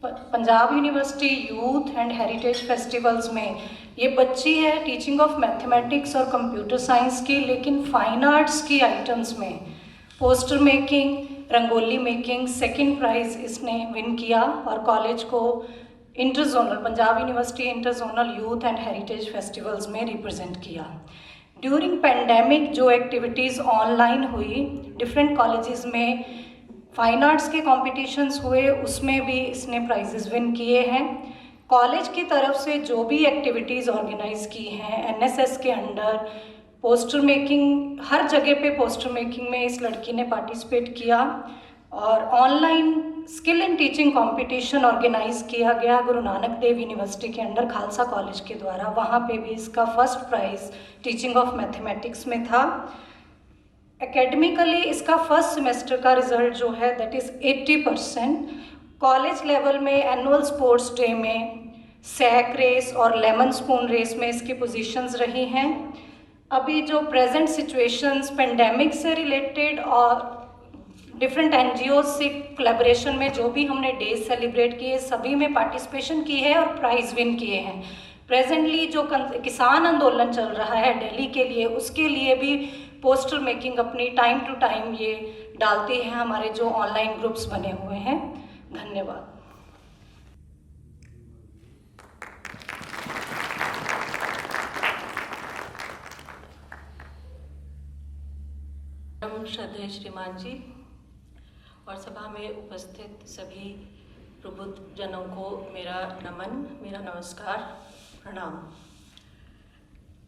Punjab university youth and heritage festivals में। ये बच्ची है टीचिंग ऑफ मैथमेटिक्स और कंप्यूटर साइंस की, लेकिन फाइन आर्ट्स की आइटम्स में poster making, rangoli making second prize इसने विन किया और कॉलेज को interzonal, Punjab university interzonal youth and heritage festivals में रिप्रेजेंट किया। ड्यूरिंग पेंडेमिक जो एक्टिविटीज़ ऑनलाइन हुई, डिफरेंट कॉलेजेस में फाइन आर्ट्स के कॉम्पिटिशन्स हुए, उसमें भी इसने प्राइजेस विन किए हैं। कॉलेज की तरफ से जो भी एक्टिविटीज़ ऑर्गेनाइज की हैं एनएसएस के अंडर, पोस्टर मेकिंग, हर जगह पे पोस्टर मेकिंग में इस लड़की ने पार्टिसिपेट किया। और online skill in teaching competition organize किया गया गुरु नानक देव यूनिवर्सिटी के अंडर खालसा कॉलेज के द्वारा, वहाँ पे भी इसका first prize teaching of mathematics में था। एकेडमिकली इसका फर्स्ट सेमेस्टर का रिजल्ट जो है दैट इज़ 80%। कॉलेज लेवल में एनुअल स्पोर्ट्स डे में सैक रेस और लेमन स्पून रेस में इसकी पोजीशंस रही हैं। अभी जो प्रेजेंट सिचुएशंस पेंडेमिक से रिलेटेड और डिफरेंट एनजीओ से कोलैबोरेशन में जो भी हमने डेज सेलिब्रेट किए, सभी में पार्टिसिपेशन की है और प्राइज़ विन किए हैं। प्रेजेंटली जो किसान आंदोलन चल रहा है दिल्ली के लिए, उसके लिए भी पोस्टर मेकिंग अपनी टाइम टू टाइम ये डालते हैं हमारे जो ऑनलाइन ग्रुप्स बने हुए हैं। धन्यवाद। श्रद्धेय श्रीमान जी और सभा में उपस्थित सभी प्रबुद्ध जनों को मेरा नमन, मेरा नमस्कार, प्रणाम।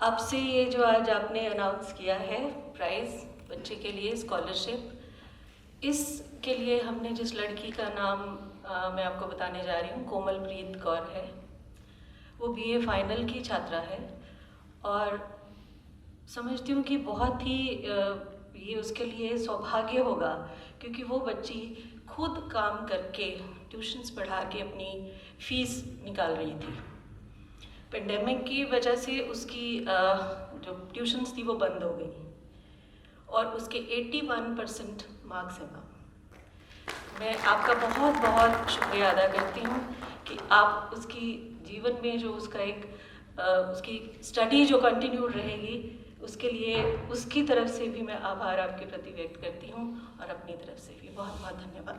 आपसे ये जो आज आपने अनाउंस किया है प्राइज़ बच्चे के लिए स्कॉलरशिप, इसके लिए हमने जिस लड़की का नाम मैं आपको बताने जा रही हूँ, कोमलप्रीत कौर है। वो बीए फाइनल की छात्रा है और समझती हूँ कि बहुत ही ये उसके लिए सौभाग्य होगा, क्योंकि वो बच्ची खुद काम करके ट्यूशन्स पढ़ा के अपनी फ़ीस निकाल रही थी। पेंडेमिक की वजह से उसकी जो ट्यूशन्स थी वो बंद हो गई और उसके 81% मार्क्स हैं मैम। मैं आपका बहुत बहुत शुक्रिया अदा करती हूँ कि आप उसकी जीवन में जो उसका एक उसकी स्टडी जो कंटिन्यू रहेगी उसके लिए उसकी तरफ से भी मैं आभार आपके प्रति व्यक्त करती हूँ और अपनी तरफ से भी बहुत बहुत धन्यवाद।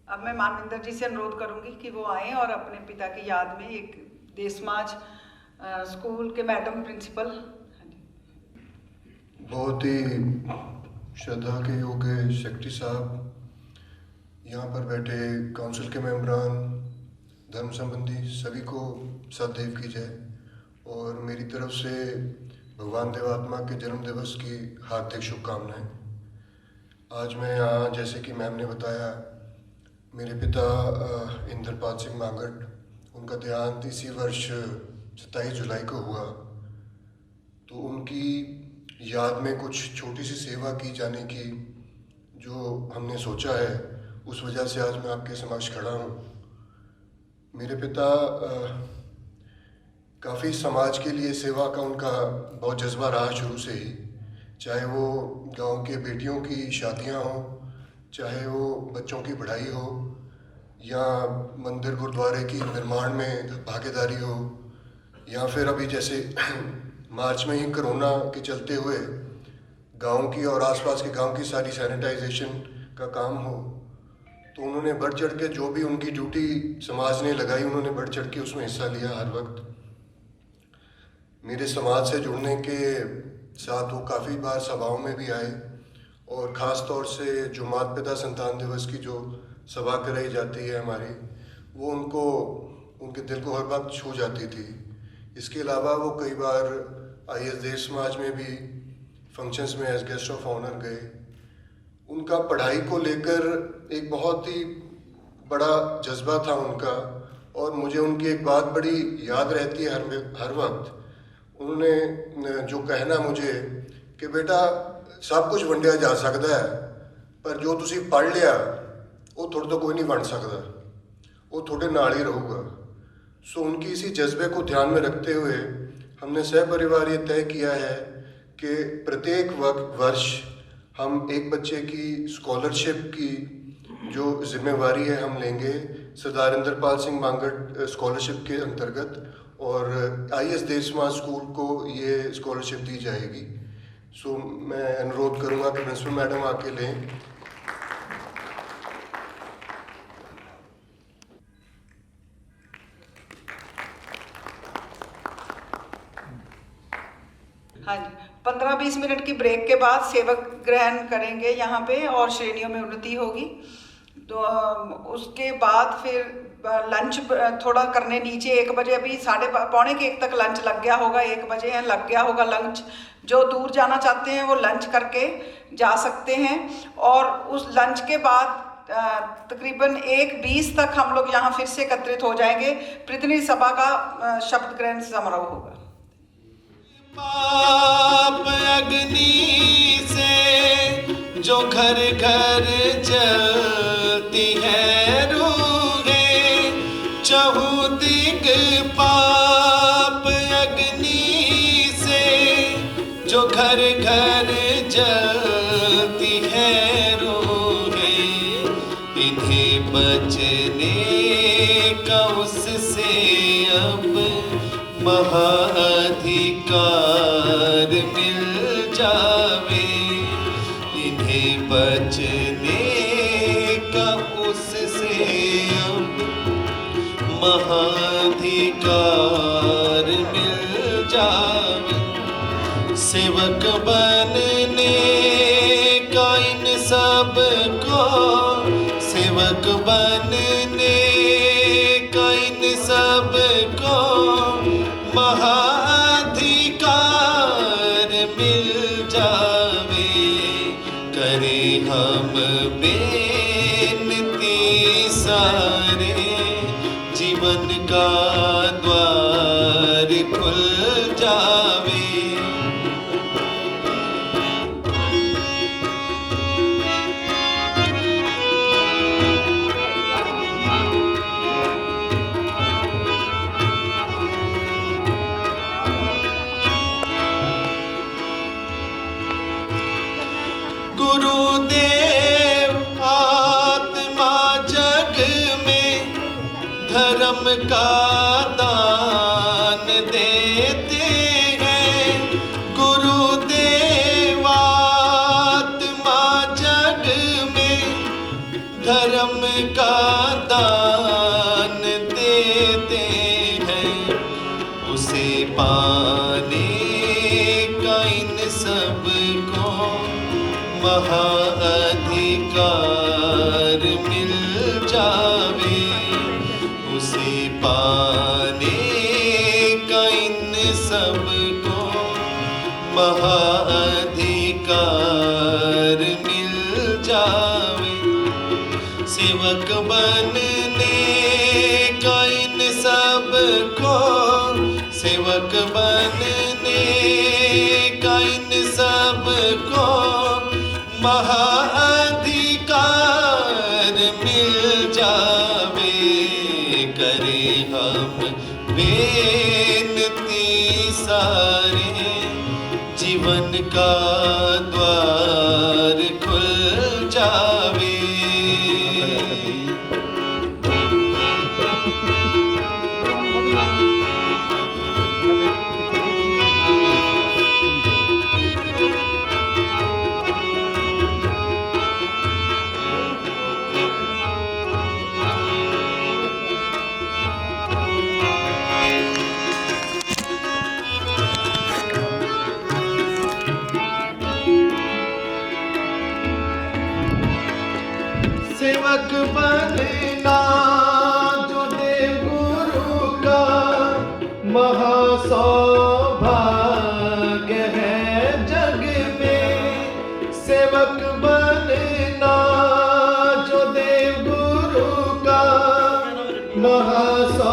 अब मैं मानविंदर जी से अनुरोध करूंगी कि वो आएं और अपने पिता की याद में एक देशमाज स्कूल के मैडम प्रिंसिपल। बहुत ही श्रद्धा के योग्य सेक्रेटरी साहब, यहाँ पर बैठे काउंसिल के मेंबरान, धर्म संबंधी सभी को सदैव की जय और मेरी तरफ से भगवान देवात्मा के जन्म दिवस की हार्दिक शुभकामनाएं। आज मैं यहाँ, जैसे कि मैम ने बताया, मेरे पिता इंद्रपाल सिंह मांगट, उनका देहांत इसी वर्ष 27 जुलाई को हुआ, तो उनकी याद में कुछ छोटी सी सेवा की जाने की जो हमने सोचा है, उस वजह से आज मैं आपके समक्ष खड़ा हूँ। मेरे पिता काफ़ी समाज के लिए सेवा का उनका बहुत जज्बा रहा शुरू से ही, चाहे वो गांव के बेटियों की शादियां हों, चाहे वो बच्चों की पढ़ाई हो, या मंदिर गुरुद्वारे की निर्माण में भागीदारी हो, या फिर अभी जैसे मार्च में ही कोरोना के चलते हुए गांव की और आसपास के गांव की सारी सैनिटाइजेशन का काम हो, तो उन्होंने बढ़ चढ़ के जो भी उनकी ड्यूटी समाज ने लगाई, उन्होंने बढ़ चढ़ के उसमें हिस्सा लिया हर वक्त। मेरे समाज से जुड़ने के साथ वो काफ़ी बार सभाओं में भी आए और ख़ास तौर से जो माता पिता संतान दिवस की जो सभा कराई जाती है हमारी, वो उनके दिल को हर वक्त छू जाती थी। इसके अलावा वो कई बार IAS देव समाज में भी फंक्शंस में एज गेस्ट ऑफ ऑनर गए। उनका पढ़ाई को लेकर एक बहुत ही बड़ा जज्बा था उनका, और मुझे उनकी एक बात बड़ी याद रहती है हर वक्त। उन्होंने जो कहना मुझे कि बेटा सब कुछ वंडिया जा सकता है, पर जो तुसी पढ़ लिया वो थोड़े तो कोई नहीं बन सकता, वो थोड़े नाल ही रहूगा। सो उनकी इसी जज्बे को ध्यान में रखते हुए हमने सहपरिवार ये तय किया है कि प्रत्येक वर्ष हम एक बच्चे की स्कॉलरशिप की जो जिम्मेवारी है हम लेंगे सरदार इंद्रपाल सिंह मांगट स्कॉलरशिप के अंतर्गत, और IAS देव समाज स्कूल को ये स्कॉलरशिप दी जाएगी। सो मैं अनुरोध करूँगा कि प्रिंसिपल मैडम आके लें। हाँ जी, 15-20 मिनट की ब्रेक के बाद सेवक ग्रहण करेंगे यहाँ पे और श्रेणियों में उन्नति होगी। तो उसके बाद फिर लंच थोड़ा करने नीचे 1 बजे, अभी 1:45 तक लंच लग गया होगा, 1 बजे है लग गया होगा लंच। जो दूर जाना चाहते हैं वो लंच करके जा सकते हैं, और उस लंच के बाद तकरीबन 1:20 तक हम लोग यहाँ फिर से एकत्रित हो जाएंगे। प्रतिनिधि सभा का शब्द ग्रहण समारोह होगा। पाप अग्नि से जो घर घर जलती है रूहें, चहुदिग पाप अग्नि से जो घर घर जलती है रूहें, इन्हें बचने का उससे अब महाधिकार मिल जावे, इन्हें बचने का उससे अब महाधिकार मिल जावे। सेवक बनने का इन सब को, सेवक बनने का इन सब को महाधिकार मिल जावे। करे हम बेनती सारे, जीवन का द्वार खुल जावे। गुरुदेव आत्मा जग में धर्म का दान देते हैं। गुरुदेव आत्मा जग में धर्म का दान देते हैं। उसे पाने का इन सबको महाअधिकार मिल जावे। उसे पाने का इन सबको महाअधिकार मिल जावे। सेवक बनने का इन सबको, सेवक बनने का इन सबको महाअधिकार मिल जावे। करे हम बेनती सारे, जीवन का द्वार खुल जावे। सेवक बनना जो देव गुरु का महासौभाग्य है जग में। सेवक बनना जो देव गुरु का महासौभाग्य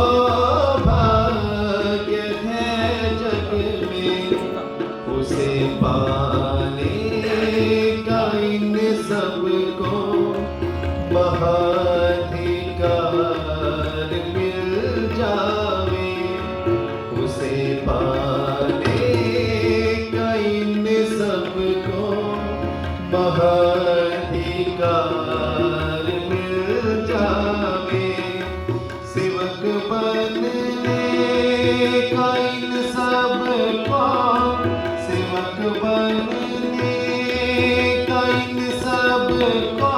है जग में। उसे पाने का इन सबको महाअधिकार मिल जावे। उसे पाने का इन सबको महाअधिकार मिल जावे। सेवक बनने का इन सबको, सेवक बनने का इन सबको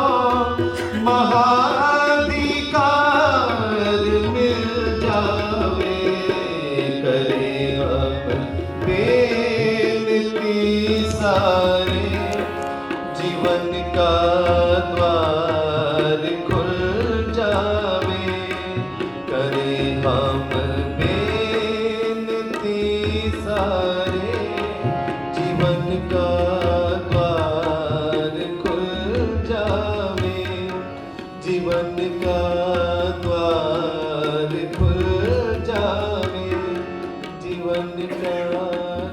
महाअधिकार मिल जावे। करे हम बेनती सारे, जीवन का द्वार खुल जावे। करे हम बेनती सारे, जीवन का द्वार खुल जावे। जीवन का द्वार खुल जावे। जीवन का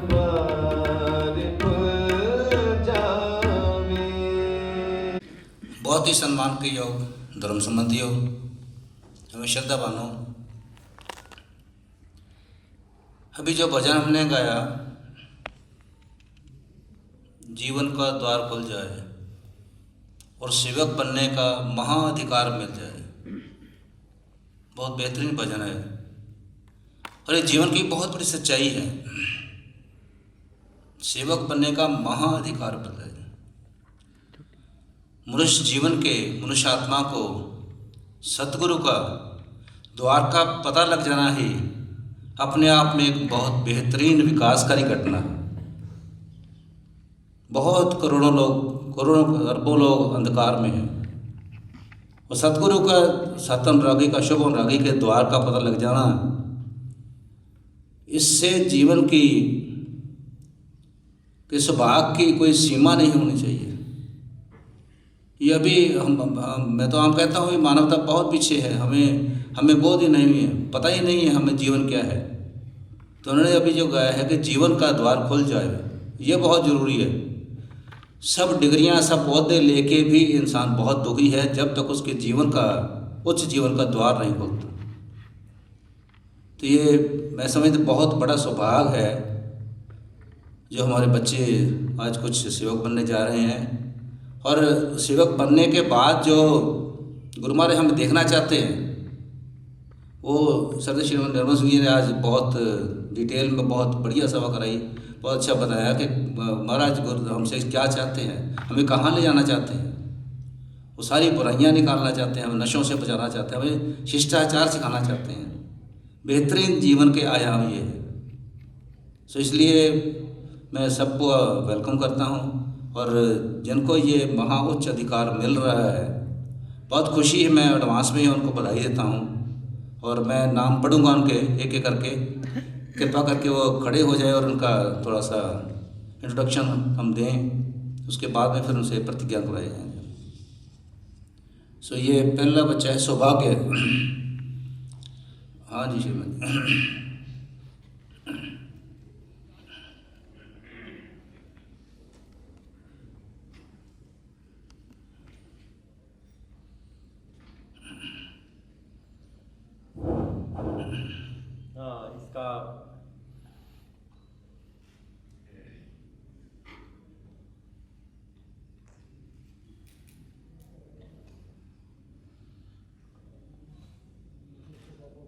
द्वार खुल जावे। बहुत ही सम्मान के योग धर्म संबंधियों एवं श्रद्धावानों, अभी जो भजन हमने गाया, जीवन का द्वार खुल जाए और सेवक बनने का महाअधिकार मिल जाए, बहुत बेहतरीन भजन है और ये जीवन की बहुत बड़ी सच्चाई है। सेवक बनने का महाअधिकार मिल जाए। मनुष्य जीवन के, मनुष्य आत्मा को सतगुरु का द्वार का पता लग जाना ही अपने आप में एक बहुत बेहतरीन विकासकारी घटना है। बहुत करोड़ों अरबों लोग अंधकार में हैं और सतगुरु का सत अनुरागी का, शुभ अनुरागी के द्वार का पता लग जाना, इससे जीवन की सौभाग्य की कोई सीमा नहीं होनी चाहिए। ये अभी मैं तो कहता हूँ मानवता बहुत पीछे है, हमें बोध ही नहीं है, पता ही नहीं है हमें जीवन क्या है। तो उन्होंने अभी जो गाया है कि जीवन का द्वार खुल जाए, ये बहुत ज़रूरी है। सब डिग्रियां, सब पौधे लेके भी इंसान बहुत दुखी है जब तक उसके जीवन का, उच्च जीवन का द्वार नहीं खुलता। तो ये मैं समझता बहुत बड़ा सौभाग्य है जो हमारे बच्चे आज कुछ सेवक बनने जा रहे हैं और सेवक बनने के बाद जो गुरु महाराज हम देखना चाहते हैं वो श्रद्धेय श्रीमान निर्मल सिंह जी ने आज बहुत डिटेल में बहुत बढ़िया सभा कराई, बहुत अच्छा बताया कि महाराज गुरु हमसे क्या चाहते हैं, हमें कहाँ ले जाना चाहते हैं। वो सारी बुराइयाँ निकालना चाहते हैं, हमें नशों से बचाना चाहते हैं, हमें शिष्टाचार सिखाना चाहते हैं। बेहतरीन जीवन के आयाम ये है। सो इसलिए मैं सबको वेलकम करता हूँ और जिनको ये महाउच्च अधिकार मिल रहा है बहुत खुशी है। मैं एडवांस में ही उनको बधाई देता हूँ और मैं नाम पढ़ूंगा उनके एक एक करके, कृपा करके वो खड़े हो जाए और उनका थोड़ा सा इंट्रोडक्शन हम दें, उसके बाद में फिर उनसे प्रतिज्ञा करवाए जाएंगे। सो ये पहला बच्चा है सौभाग्य। हाँ जी श्रीमान जी। हाँ, इसका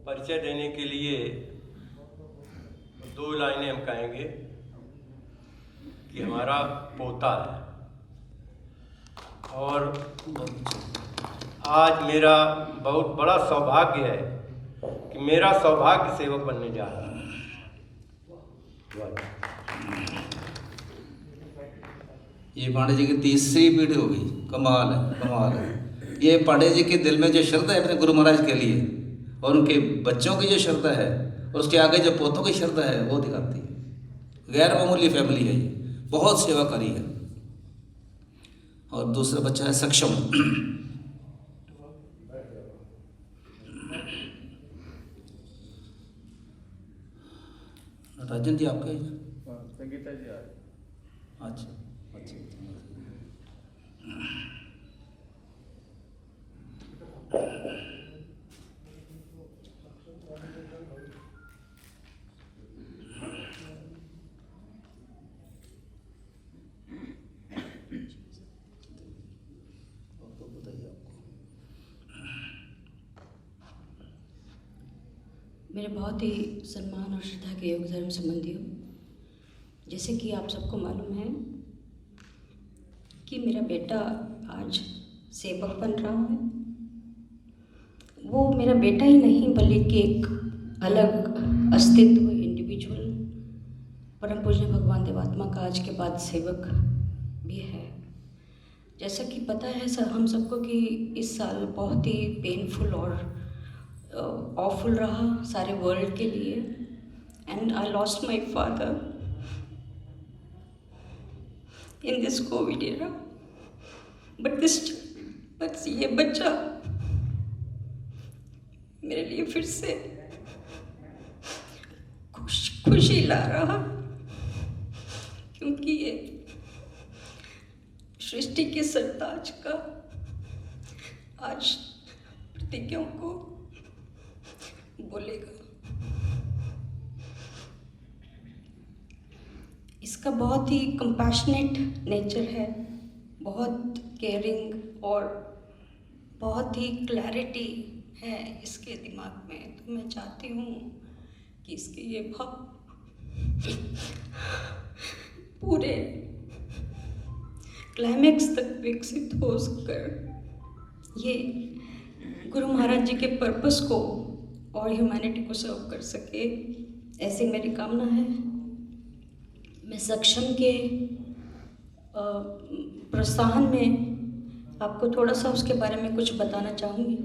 परिचय देने के लिए 2 लाइनें हम कहेंगे कि हमारा पोता है और आज मेरा बहुत बड़ा सौभाग्य है कि मेरा सौभाग्य सेवक बनने जा रहा है। ये पांडे जी की तीसरी पीढ़ी होगी। कमाल है, कमाल है। ये पांडे जी के दिल में जो श्रद्धा है अपने गुरु महाराज के लिए और उनके बच्चों की जो श्रद्धा है और उसके आगे जो पोतों की श्रद्धा है वो दिखाती है। गैर मामूली फैमिली है ये, बहुत सेवा करी है। और दूसरा बच्चा है सक्षम। राजन जी आपका ही? संगीता जी अच्छा अच्छा। मेरे बहुत ही सम्मान और श्रद्धा के योग धर्म संबंधियों, जैसे कि आप सबको मालूम है कि मेरा बेटा आज सेवक बन रहा है। वो मेरा बेटा ही नहीं बल्कि एक अलग अस्तित्व, इंडिविजुअल, परम पूज्य भगवान देवात्मा का आज के बाद सेवक भी है। जैसा कि पता है हम सबको कि इस साल बहुत ही पेनफुल और ऑफुल रहा सारे वर्ल्ड के लिए, and I lost my father in this Covid era. But ये बच्चा मेरे लिए फिर से खुशी ला रहा, क्योंकि ये सृष्टि के सरताज का आज प्रतिज्ञाओं को बोलेगा। इसका बहुत ही कंपैशनेट नेचर है, बहुत केयरिंग और बहुत ही क्लैरिटी है इसके दिमाग में। तो मैं चाहती हूँ कि इसके ये भाव पूरे क्लाइमैक्स तक विकसित हो कर ये गुरु महाराज जी के पर्पस को और ह्यूमैनिटी को सर्व कर सके, ऐसी मेरी कामना है। मैं सक्षम के प्रोत्साहन में आपको थोड़ा सा उसके बारे में कुछ बताना चाहूँगी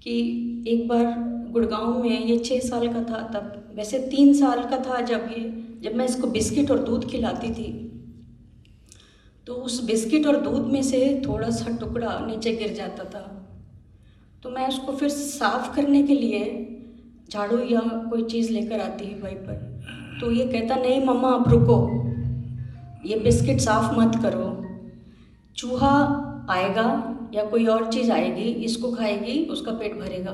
कि एक बार गुड़गांव में ये 6 साल का था, तब वैसे 3 साल का था जब मैं इसको बिस्किट और दूध खिलाती थी, तो उस बिस्किट और दूध में से थोड़ा सा टुकड़ा नीचे गिर जाता था। तो मैं उसको फिर साफ़ करने के लिए झाड़ू या कोई चीज़ लेकर आती है वाइपर, तो ये कहता नहीं मम्मा आप रुको, ये बिस्किट साफ़ मत करो, चूहा आएगा या कोई और चीज़ आएगी, इसको खाएगी, उसका पेट भरेगा।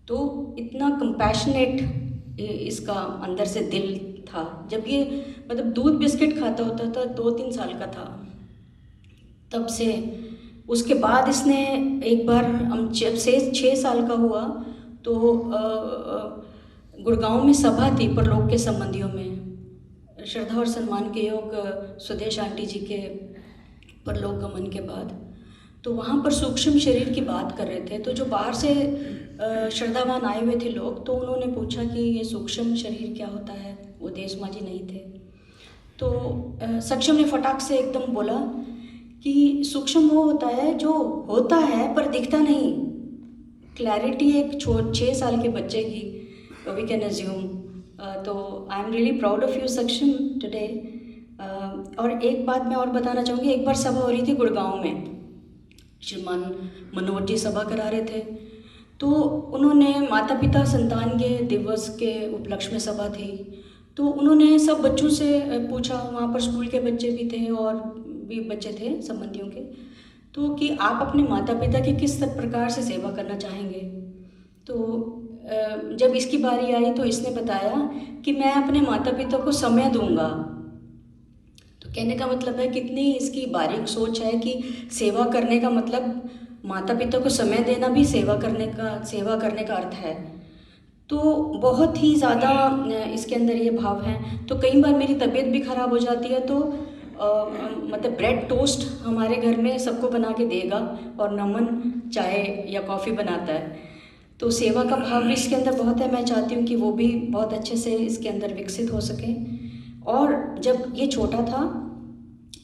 तो इतना कंपैशनेट इसका अंदर से दिल था। जब ये मतलब दूध बिस्किट खाता होता था, 2-3 साल का था, तब से उसके बाद इसने एक बार हम जब से 6 साल का हुआ तो गुड़गांव में सभा थी परलोक के संबंधियों में, श्रद्धा और सम्मान के योग स्वदेश आंटी जी के परलोक गमन के बाद, तो वहाँ पर सूक्ष्म शरीर की बात कर रहे थे। तो जो बाहर से श्रद्धावान आए हुए थे लोग, तो उन्होंने पूछा कि ये सूक्ष्म शरीर क्या होता है। वो देश माँ जी नहीं थे, तो सक्षम ने फटाक से एकदम बोला कि सूक्ष्म वो होता है जो होता है पर दिखता नहीं। क्लैरिटी एक 6 साल के बच्चे की वी कैन अज्यूम। तो I am really proud of you Saksham today. और एक बात मैं और बताना चाहूँगी, एक बार सभा हो रही थी गुड़गांव में, श्रीमान मनोहर जी सभा करा रहे थे, तो उन्होंने माता पिता संतान के दिवस के उपलक्ष्य में सभा थी, तो उन्होंने सब बच्चों से पूछा, वहाँ पर स्कूल के बच्चे भी थे और भी बच्चे थे संबंधियों के, तो कि आप अपने माता पिता की किस प्रकार से सेवा करना चाहेंगे। तो जब इसकी बारी आई तो इसने बताया कि मैं अपने माता पिता को समय दूंगा। तो कहने का मतलब है कितनी इसकी बारीक सोच है कि सेवा करने का मतलब माता पिता को समय देना भी सेवा करने का अर्थ है। तो बहुत ही ज़्यादा इसके अंदर ये भाव हैं। तो कई बार मेरी तबीयत भी ख़राब हो जाती है तो मतलब ब्रेड टोस्ट हमारे घर में सबको बना के देगा और नमन चाय या कॉफ़ी बनाता है। तो सेवा का भाव भी इसके अंदर बहुत है। मैं चाहती हूँ कि वो भी बहुत अच्छे से इसके अंदर विकसित हो सके। और जब ये छोटा था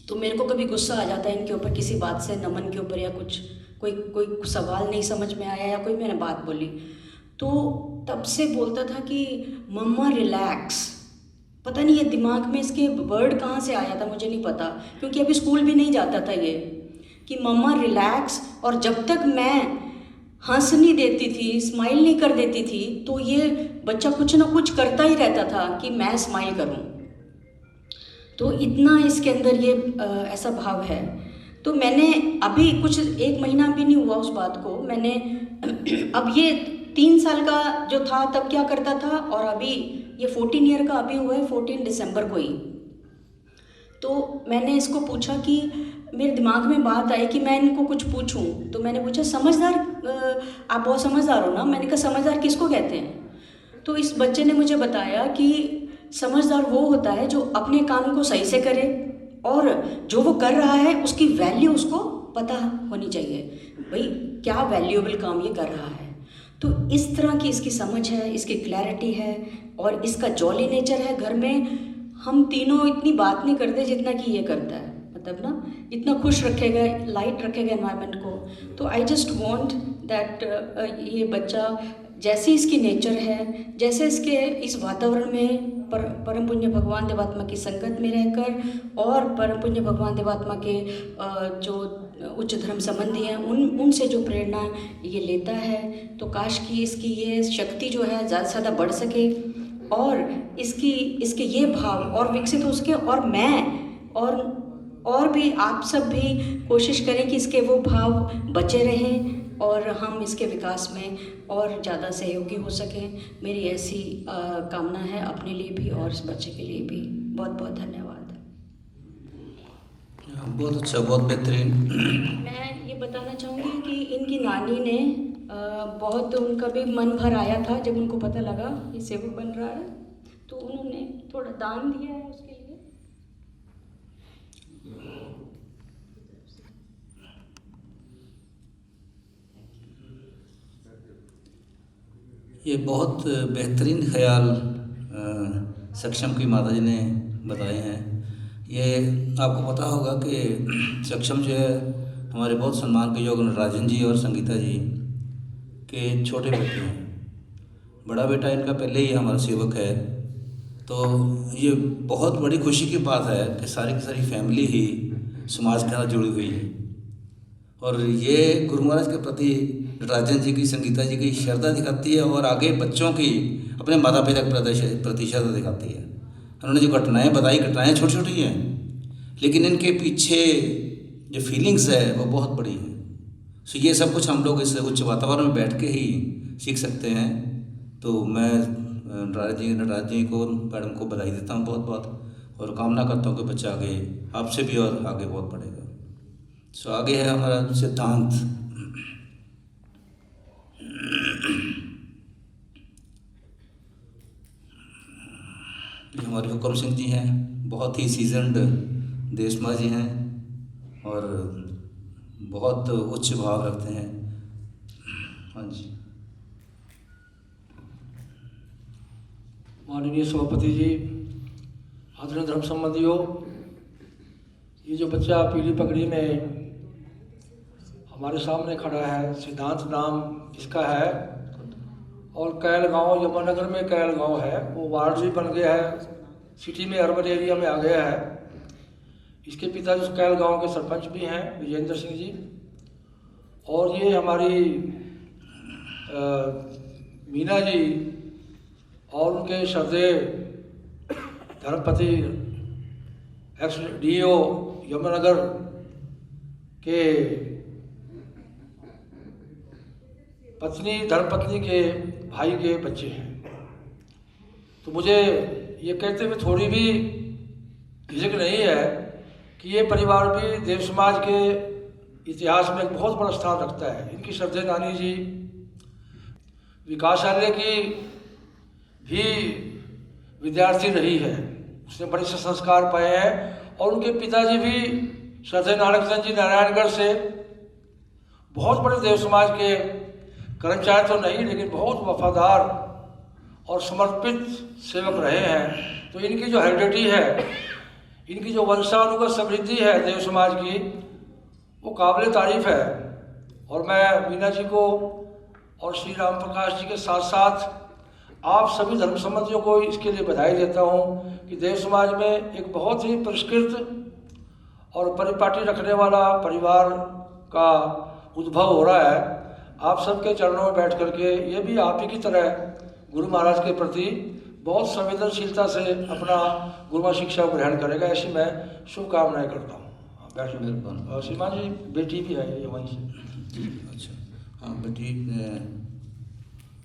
तो मेरे को कभी गुस्सा आ जाता है इनके ऊपर किसी बात से, नमन के ऊपर, या कुछ कोई सवाल नहीं समझ में आया या कोई मैंने बात बोली तो तब से बोलता था कि मम्मा रिलैक्स। पता नहीं ये दिमाग में इसके वर्ड कहाँ से आया था, मुझे नहीं पता, क्योंकि अभी स्कूल भी नहीं जाता था ये कि मम्मा रिलैक्स। और जब तक मैं हंस नहीं देती थी, स्माइल नहीं कर देती थी, तो ये बच्चा कुछ ना कुछ करता ही रहता था कि मैं स्माइल करूं। तो इतना इसके अंदर ये ऐसा भाव है। तो मैंने अभी कुछ 1 महीना भी नहीं हुआ उस बात को, मैंने अब ये 3 साल का जो था तब क्या करता था, और अभी ये 14 ईयर का अभी हुआ है 14 दिसंबर को ही। तो मैंने इसको पूछा कि मेरे दिमाग में बात आई कि मैं इनको कुछ पूछूं, तो मैंने पूछा समझदार, आप बहुत समझदार हो ना। मैंने कहा समझदार किसको कहते हैं? तो इस बच्चे ने मुझे बताया कि समझदार वो होता है जो अपने काम को सही से करे और जो वो कर रहा है उसकी वैल्यू उसको पता होनी चाहिए, भाई क्या वैल्यूएबल काम ये कर रहा है। तो इस तरह की इसकी समझ है, इसकी क्लैरिटी है और इसका जॉली नेचर है। घर में हम तीनों इतनी बात नहीं करते जितना कि ये करता है, मतलब ना इतना खुश रखेगा, लाइट रखेगा एनवायरनमेंट को। तो आई जस्ट वांट दैट ये बच्चा जैसी इसकी नेचर है, जैसे इसके इस वातावरण में परम पुण्य भगवान देवात्मा की संगत में रहकर और परम पुण्य भगवान देवात्मा के जो उच्च धर्म संबंधी हैं उनसे जो प्रेरणा ये लेता है, तो काश कि इसकी ये शक्ति जो है ज़्यादा से ज़्यादा बढ़ सके और इसके ये भाव और विकसित हो सके। और मैं और भी आप सब भी कोशिश करें कि इसके वो भाव बचे रहें और हम इसके विकास में और ज़्यादा सहयोगी हो सकें। मेरी ऐसी कामना है अपने लिए भी और इस बच्चे के लिए भी। बहुत बहुत धन्यवाद। बहुत अच्छा, बहुत बेहतरीन। मैं ये बताना चाहूँगी कि इनकी नानी ने बहुत, उनका भी मन भर आया था जब उनको पता लगा ये सेवक बन रहा है, तो उन्होंने थोड़ा दान दिया है उसके लिए। ये बहुत बेहतरीन ख्याल सक्षम की माता जी ने बताए हैं। ये आपको पता होगा कि सक्षम जो है हमारे बहुत सम्मान के योग राजन जी और संगीता जी के छोटे बेटे हैं। बड़ा बेटा इनका पहले ही हमारा सेवक है। तो ये बहुत बड़ी खुशी की बात है कि सारी की सारी फैमिली ही समाज के साथ जुड़ी हुई है और ये गुरु महाराज के प्रति राजन जी की, संगीता जी की श्रद्धा दिखाती है और आगे बच्चों की अपने माता पिता के प्रति श्रद्धा दिखाती है। उन्होंने जो घटनाएं बताई, घटनाएं छोटी छोटी हैं लेकिन इनके पीछे जो फीलिंग्स है वो बहुत बड़ी है। सो ये सब कुछ हम लोग इस उच्च वातावरण में बैठ के ही सीख सकते हैं। तो मैं नटराज जी को, मैडम को बधाई देता हूँ बहुत बहुत और कामना करता हूँ कि बच्चा आगे आपसे भी और आगे बहुत बढ़ेगा। सो आगे है हमारा सिद्धांत। ये हमारे हुक्म सिंह जी हैं, बहुत ही सीजन्ड देशमा जी हैं और बहुत उच्च भाव रखते हैं। हाँ जी। माननीय सभापति जी, आदरणीय धर्म संबंधियों, ये जो बच्चा पीली पगड़ी में हमारे सामने खड़ा है, सिद्धांत नाम इसका है और कैल गांव, यमुनानगर में कैल गांव है, वो वार्ड भी बन गया है, सिटी में अर्बन एरिया में आ गया है। इसके पिताजी उस कैल गांव के सरपंच भी हैं, विजेंद्र सिंह जी, और ये हमारी मीना जी और उनके श्रद्धेय धर्मपति एक्स DO यमुनानगर के पत्नी, धर्मपत्नी के भाई के बच्चे हैं। तो मुझे ये कहते हुए थोड़ी भी झिझक नहीं है कि ये परिवार भी देव समाज के इतिहास में एक बहुत बड़ा स्थान रखता है। इनकी श्रद्धेय नानी जी विकासालय की भी विद्यार्थी रही है, उसने बड़े से संस्कार पाए हैं और उनके पिताजी भी श्रद्धेय नारायण जी नारायणगढ़ से बहुत बड़े देव समाज के कर्मचारी तो नहीं लेकिन बहुत वफादार और समर्पित सेवक रहे हैं। तो इनकी जो हेरिडिटी है, इनकी जो वंशानुगत समृद्धि है देव समाज की, वो काबिल तारीफ है। और मैं मीना जी को और श्री राम प्रकाश जी के साथ साथ आप सभी धर्म संबंधियों को इसके लिए बधाई देता हूँ कि देव समाज में एक बहुत ही परिष्कृत और परिपाटी रखने वाला परिवार का उद्भव हो रहा है। आप सबके चरणों में बैठ करके ये भी आप ही की तरह गुरु महाराज के प्रति बहुत संवेदनशीलता से अपना गुरुमा शिक्षा ग्रहण करेगा, ऐसी मैं शुभकामनाएं करता हूँ। बैठिए मेहरबान। और श्रीमान जी बेटी भी है ये वहीं से। अच्छा, हाँ बेटी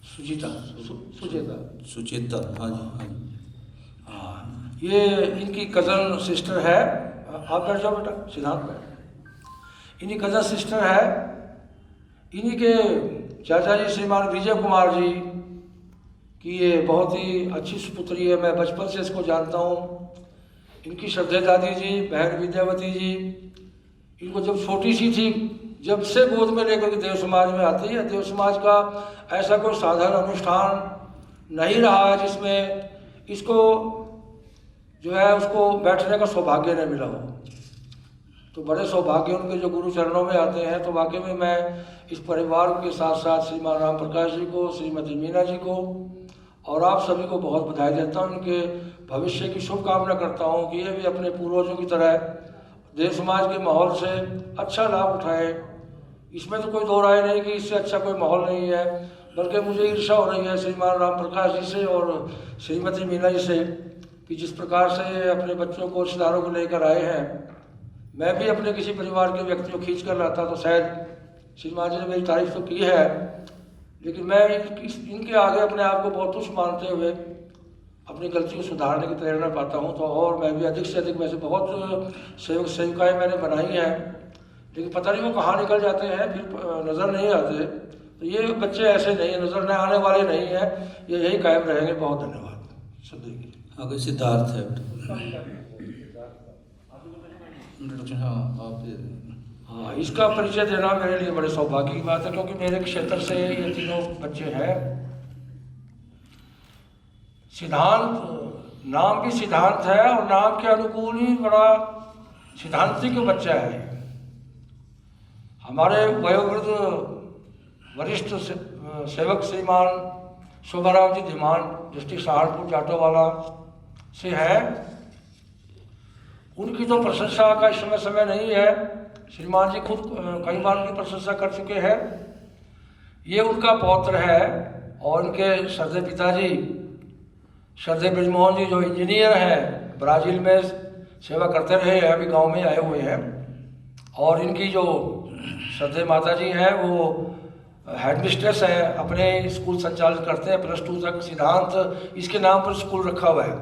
सुचेता। सुचेता, हाँ जी, हाँ जी। हाँ, ये इनकी कज़न सिस्टर है। आप बैठ जाओ बेटा, सिद्धांत बैठ। इनकी कज़न सिस्टर है। इन्हीं के चाचा जी श्रीमान विजय कुमार जी की ये बहुत ही अच्छी सुपुत्री है, मैं बचपन से इसको जानता हूँ। इनकी श्रद्धेय दादी जी बहन विद्यावती जी, इनको जब छोटी सी थी जब से गोद में लेकर के देव समाज में आती है। देव समाज का ऐसा कोई साधारण अनुष्ठान नहीं रहा है जिसमें इसको जो है उसको बैठने का सौभाग्य न मिला हो। तो बड़े सौभाग्य उनके जो गुरु चरणों में आते हैं। तो वाकई में मैं इस परिवार के साथ साथ श्रीमान राम प्रकाश जी को, श्रीमती मीना जी को और आप सभी को बहुत बधाई देता हूँ। उनके भविष्य की शुभकामना करता हूँ कि ये भी अपने पूर्वजों की तरह देव समाज के माहौल से अच्छा लाभ उठाए। इसमें तो कोई दो राय नहीं कि इससे अच्छा कोई माहौल नहीं है, बल्कि मुझे ईर्ष्या हो रही है श्रीमान राम प्रकाश जी से और श्रीमती मीना जी से कि जिस प्रकार से अपने बच्चों को रिश्तेदारों को लेकर आए हैं। मैं भी अपने किसी परिवार के व्यक्ति को खींच कर लाता तो शायद श्रीमान जी ने मेरी तारीफ तो की है, लेकिन मैं इनके आगे अपने आप को बहुत तुच्छ मानते हुए अपनी गलती को सुधारने की प्रेरणा पाता हूँ। तो और मैं भी अधिक से अधिक वैसे बहुत सेवक सेविकाएँ मैंने बनाई हैं, लेकिन पता नहीं वो कहाँ निकल जाते हैं, फिर नज़र नहीं आते। तो ये बच्चे ऐसे नहीं है, नज़र न आने वाले नहीं हैं, ये यही कायम रहेंगे। बहुत धन्यवाद सब देखिए। आगे सिद्धार्थ है। हाँ आप। हाँ, इसका परिचय देना मेरे लिए बड़े सौभाग्य की बात है, क्योंकि मेरे क्षेत्र से ये तीनों बच्चे हैं। सिद्धांत नाम भी सिद्धांत है और नाम के अनुकूल ही बड़ा सिद्धांतिक बच्चा है। हमारे वयोवृद्ध वरिष्ठ सेवक श्रीमान शोभाराम जी धीमान डिस्ट्रिक्ट सहारनपुर जाटोवाला से है। उनकी तो प्रशंसा का इस समय नहीं है, श्रीमान जी खुद कई बार उनकी प्रशंसा कर चुके हैं। ये उनका पौत्र है और उनके श्रद्धेय पिताजी श्रद्धेय ब्रजमोहन जी जो इंजीनियर हैं, ब्राज़ील में सेवा करते रहे हैं, अभी गांव में आए हुए हैं। और इनकी जो श्रद्धेय माता जी हैं वो हेडमिस्ट्रेस है, अपने स्कूल संचालित करते हैं +2 तक। सिद्धांत इसके नाम पर स्कूल रखा हुआ है।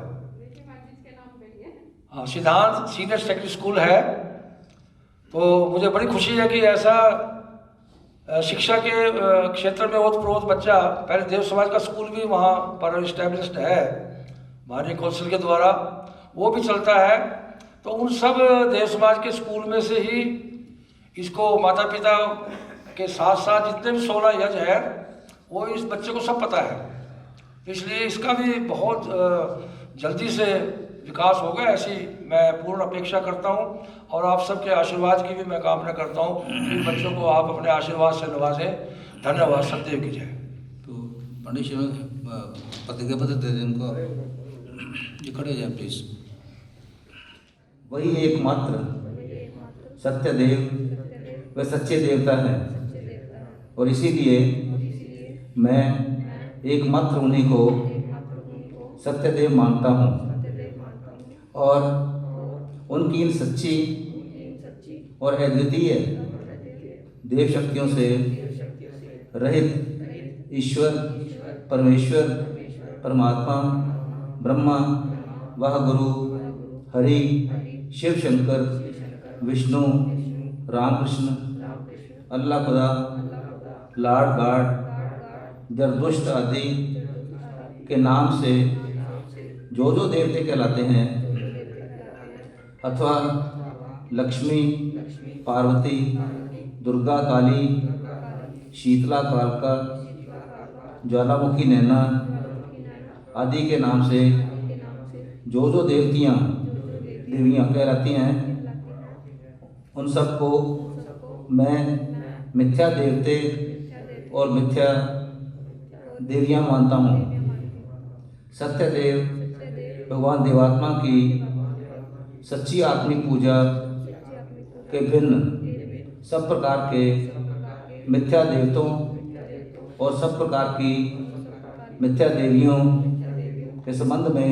हाँ, सिद्धांत सीनियर सेकेंडरी स्कूल है तो मुझे बड़ी खुशी है कि ऐसा शिक्षा के क्षेत्र में ओतप्रोत बच्चा, पहले देव समाज का स्कूल भी वहाँ पर इस्टेब्लिश्ड है माननीय कौंसिल के द्वारा, वो भी चलता है। तो उन सब देव समाज के स्कूल में से ही इसको माता पिता के साथ साथ जितने भी 16 यज है वो इस बच्चे को सब पता है, इसलिए इसका भी बहुत जल्दी से विकास होगा, ऐसी मैं पूर्ण अपेक्षा करता हूं। और आप सबके आशीर्वाद की भी मैं कामना करता हूं कि बच्चों को आप अपने आशीर्वाद से नवाजें। धन्यवाद। सत्यदेव की जय। तो पंडित जी प्रतिज्ञा पत्र दे दें इनको, ये खड़े जाए प्लीज। वही एकमात्र सत्यदेव व सच्चे देवता हैं और इसीलिए मैं एकमात्र उन्हीं को सत्यदेव मानता हूँ और उनकी इन सच्ची और अद्वितीय देव शक्तियों से रहित ईश्वर, परमेश्वर, परमात्मा, ब्रह्मा, वह गुरु, हरि, शिव शंकर, विष्णु, रामकृष्ण, अल्लाह खुदा, लॉर्ड गॉड, जरदुष्ट आदि के नाम से जो देवते कहलाते हैं अथवा लक्ष्मी, पार्वती, दुर्गा, काली, शीतला, कालका, ज्वालामुखी, नैना आदि के नाम से जो देवियाँ कहलाती हैं, उन सबको मैं मिथ्या देवते और मिथ्या देवियाँ मानता हूँ। सत्यदेव भगवान देवात्मा की सच्ची आत्मिक पूजा के भिन्न सब प्रकार के मिथ्या देवतों और सब प्रकार की मिथ्या देवियों के संबंध में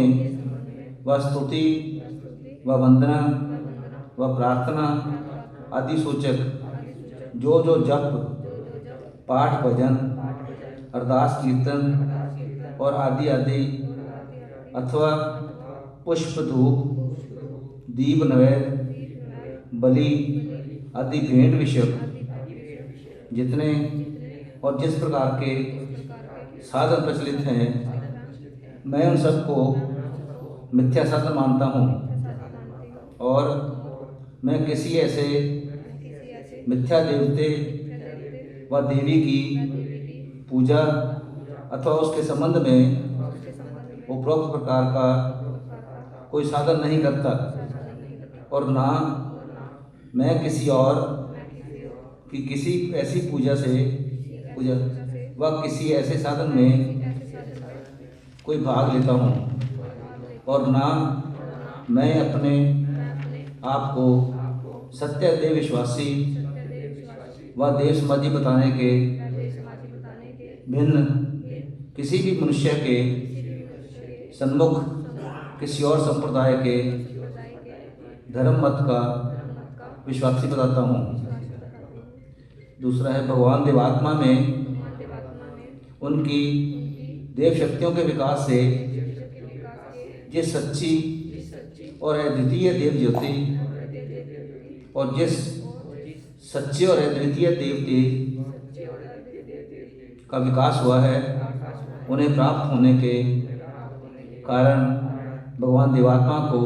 व स्तुति व वंदना व प्रार्थना आदि सूचक जो जप, पाठ, भजन, अरदास, कीर्तन और आदि अथवा पुष्प, धूप, दीप, नैवेद्य, बलि आदि भेंट विषय जितने और जिस प्रकार के साधन प्रचलित हैं, मैं उन सबको मिथ्या साधन मानता हूँ और मैं किसी ऐसे मिथ्या देवते व देवी की पूजा अथवा उसके संबंध में उपरोक्त प्रकार का कोई साधन नहीं करता और ना मैं किसी और की किसी ऐसी पूजा व किसी ऐसे साधन में कोई भाग लेता हूँ और ना मैं अपने आप को सत्यदेव विश्वासी व देव समाजी बताने के भिन्न किसी भी मनुष्य के सन्मुख किसी और संप्रदाय के धर्म मत का विश्वासी बताता हूँ। दूसरा है भगवान देवात्मा में उनकी देव शक्तियों के विकास से जिस सच्ची और अद्वितीय देव ज्योति और जिस सच्चे और अद्वितीय देवते का विकास हुआ है, उन्हें प्राप्त होने के कारण भगवान देवात्मा को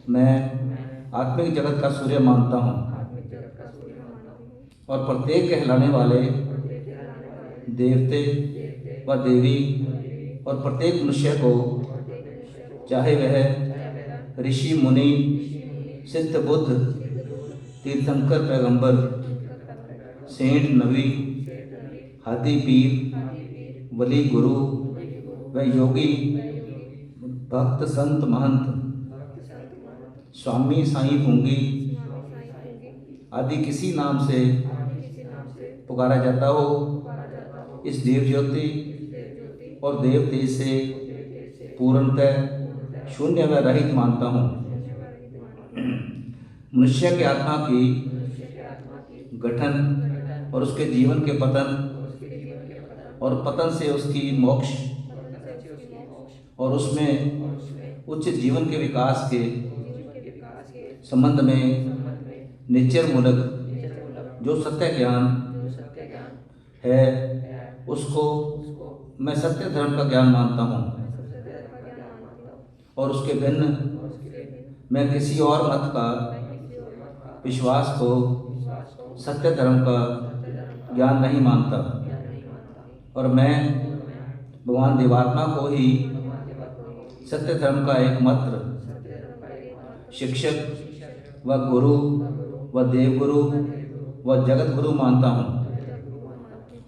मैं आत्मिक जगत का सूर्य मानता हूँ और प्रत्येक कहलाने वाले देवते व देवी और प्रत्येक मनुष्य को, चाहे वह ऋषि, मुनि, सिद्ध, बुद्ध, तीर्थंकर, पैगंबर, सेठ, नबी, हादी, पीर, वली, गुरु व योगी, भक्त, संत, महंत, स्वामी, साईं, पुंगी आदि किसी नाम से पुकारा जाता हो, इस देव ज्योति और देव तेज से पूर्णतः शून्य व रहित मानता हूँ। मनुष्य के आत्मा की गठन और उसके जीवन के पतन और पतन से उसकी मोक्ष और उसमें उच्च जीवन के विकास के संबंध में निश्चय मूलक जो सत्य ज्ञान है उसको मैं सत्य धर्म का ज्ञान मानता हूँ और उसके भिन्न मैं किसी और मत का विश्वास को सत्य धर्म का ज्ञान नहीं मानता और मैं भगवान देवात्मा को ही सत्य धर्म का एकमात्र शिक्षक व गुरु व देवगुरु व जगत गुरु मानता हूँ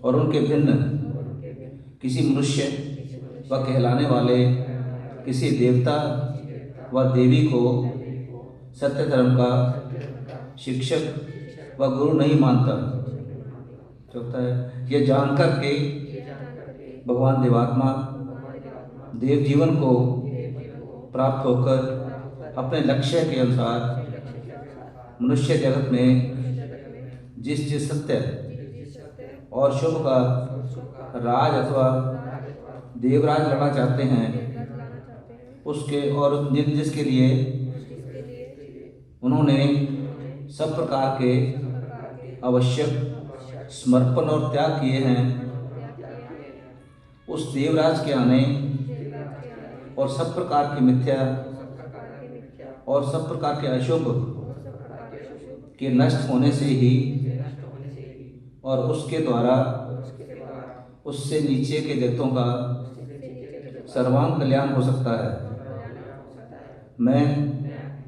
और उनके भिन्न किसी मनुष्य व कहलाने वाले किसी देवता व देवी को सत्य धर्म का शिक्षक व गुरु नहीं मानता। चौथा है, ये जानकर के भगवान देवात्मा देव जीवन को प्राप्त होकर अपने लक्ष्य के अनुसार मनुष्य जगत में जिस सत्य और शुभ का राज अथवा देवराज लड़ना चाहते हैं उसके और जिसके लिए उन्होंने सब प्रकार के आवश्यक समर्पण और त्याग किए हैं, उस देवराज के आने और सब प्रकार की मिथ्या और सब प्रकार के अशुभ के नष्ट होने से ही और उसके द्वारा उससे नीचे के जगतों का सर्वांग कल्याण हो सकता है। मैं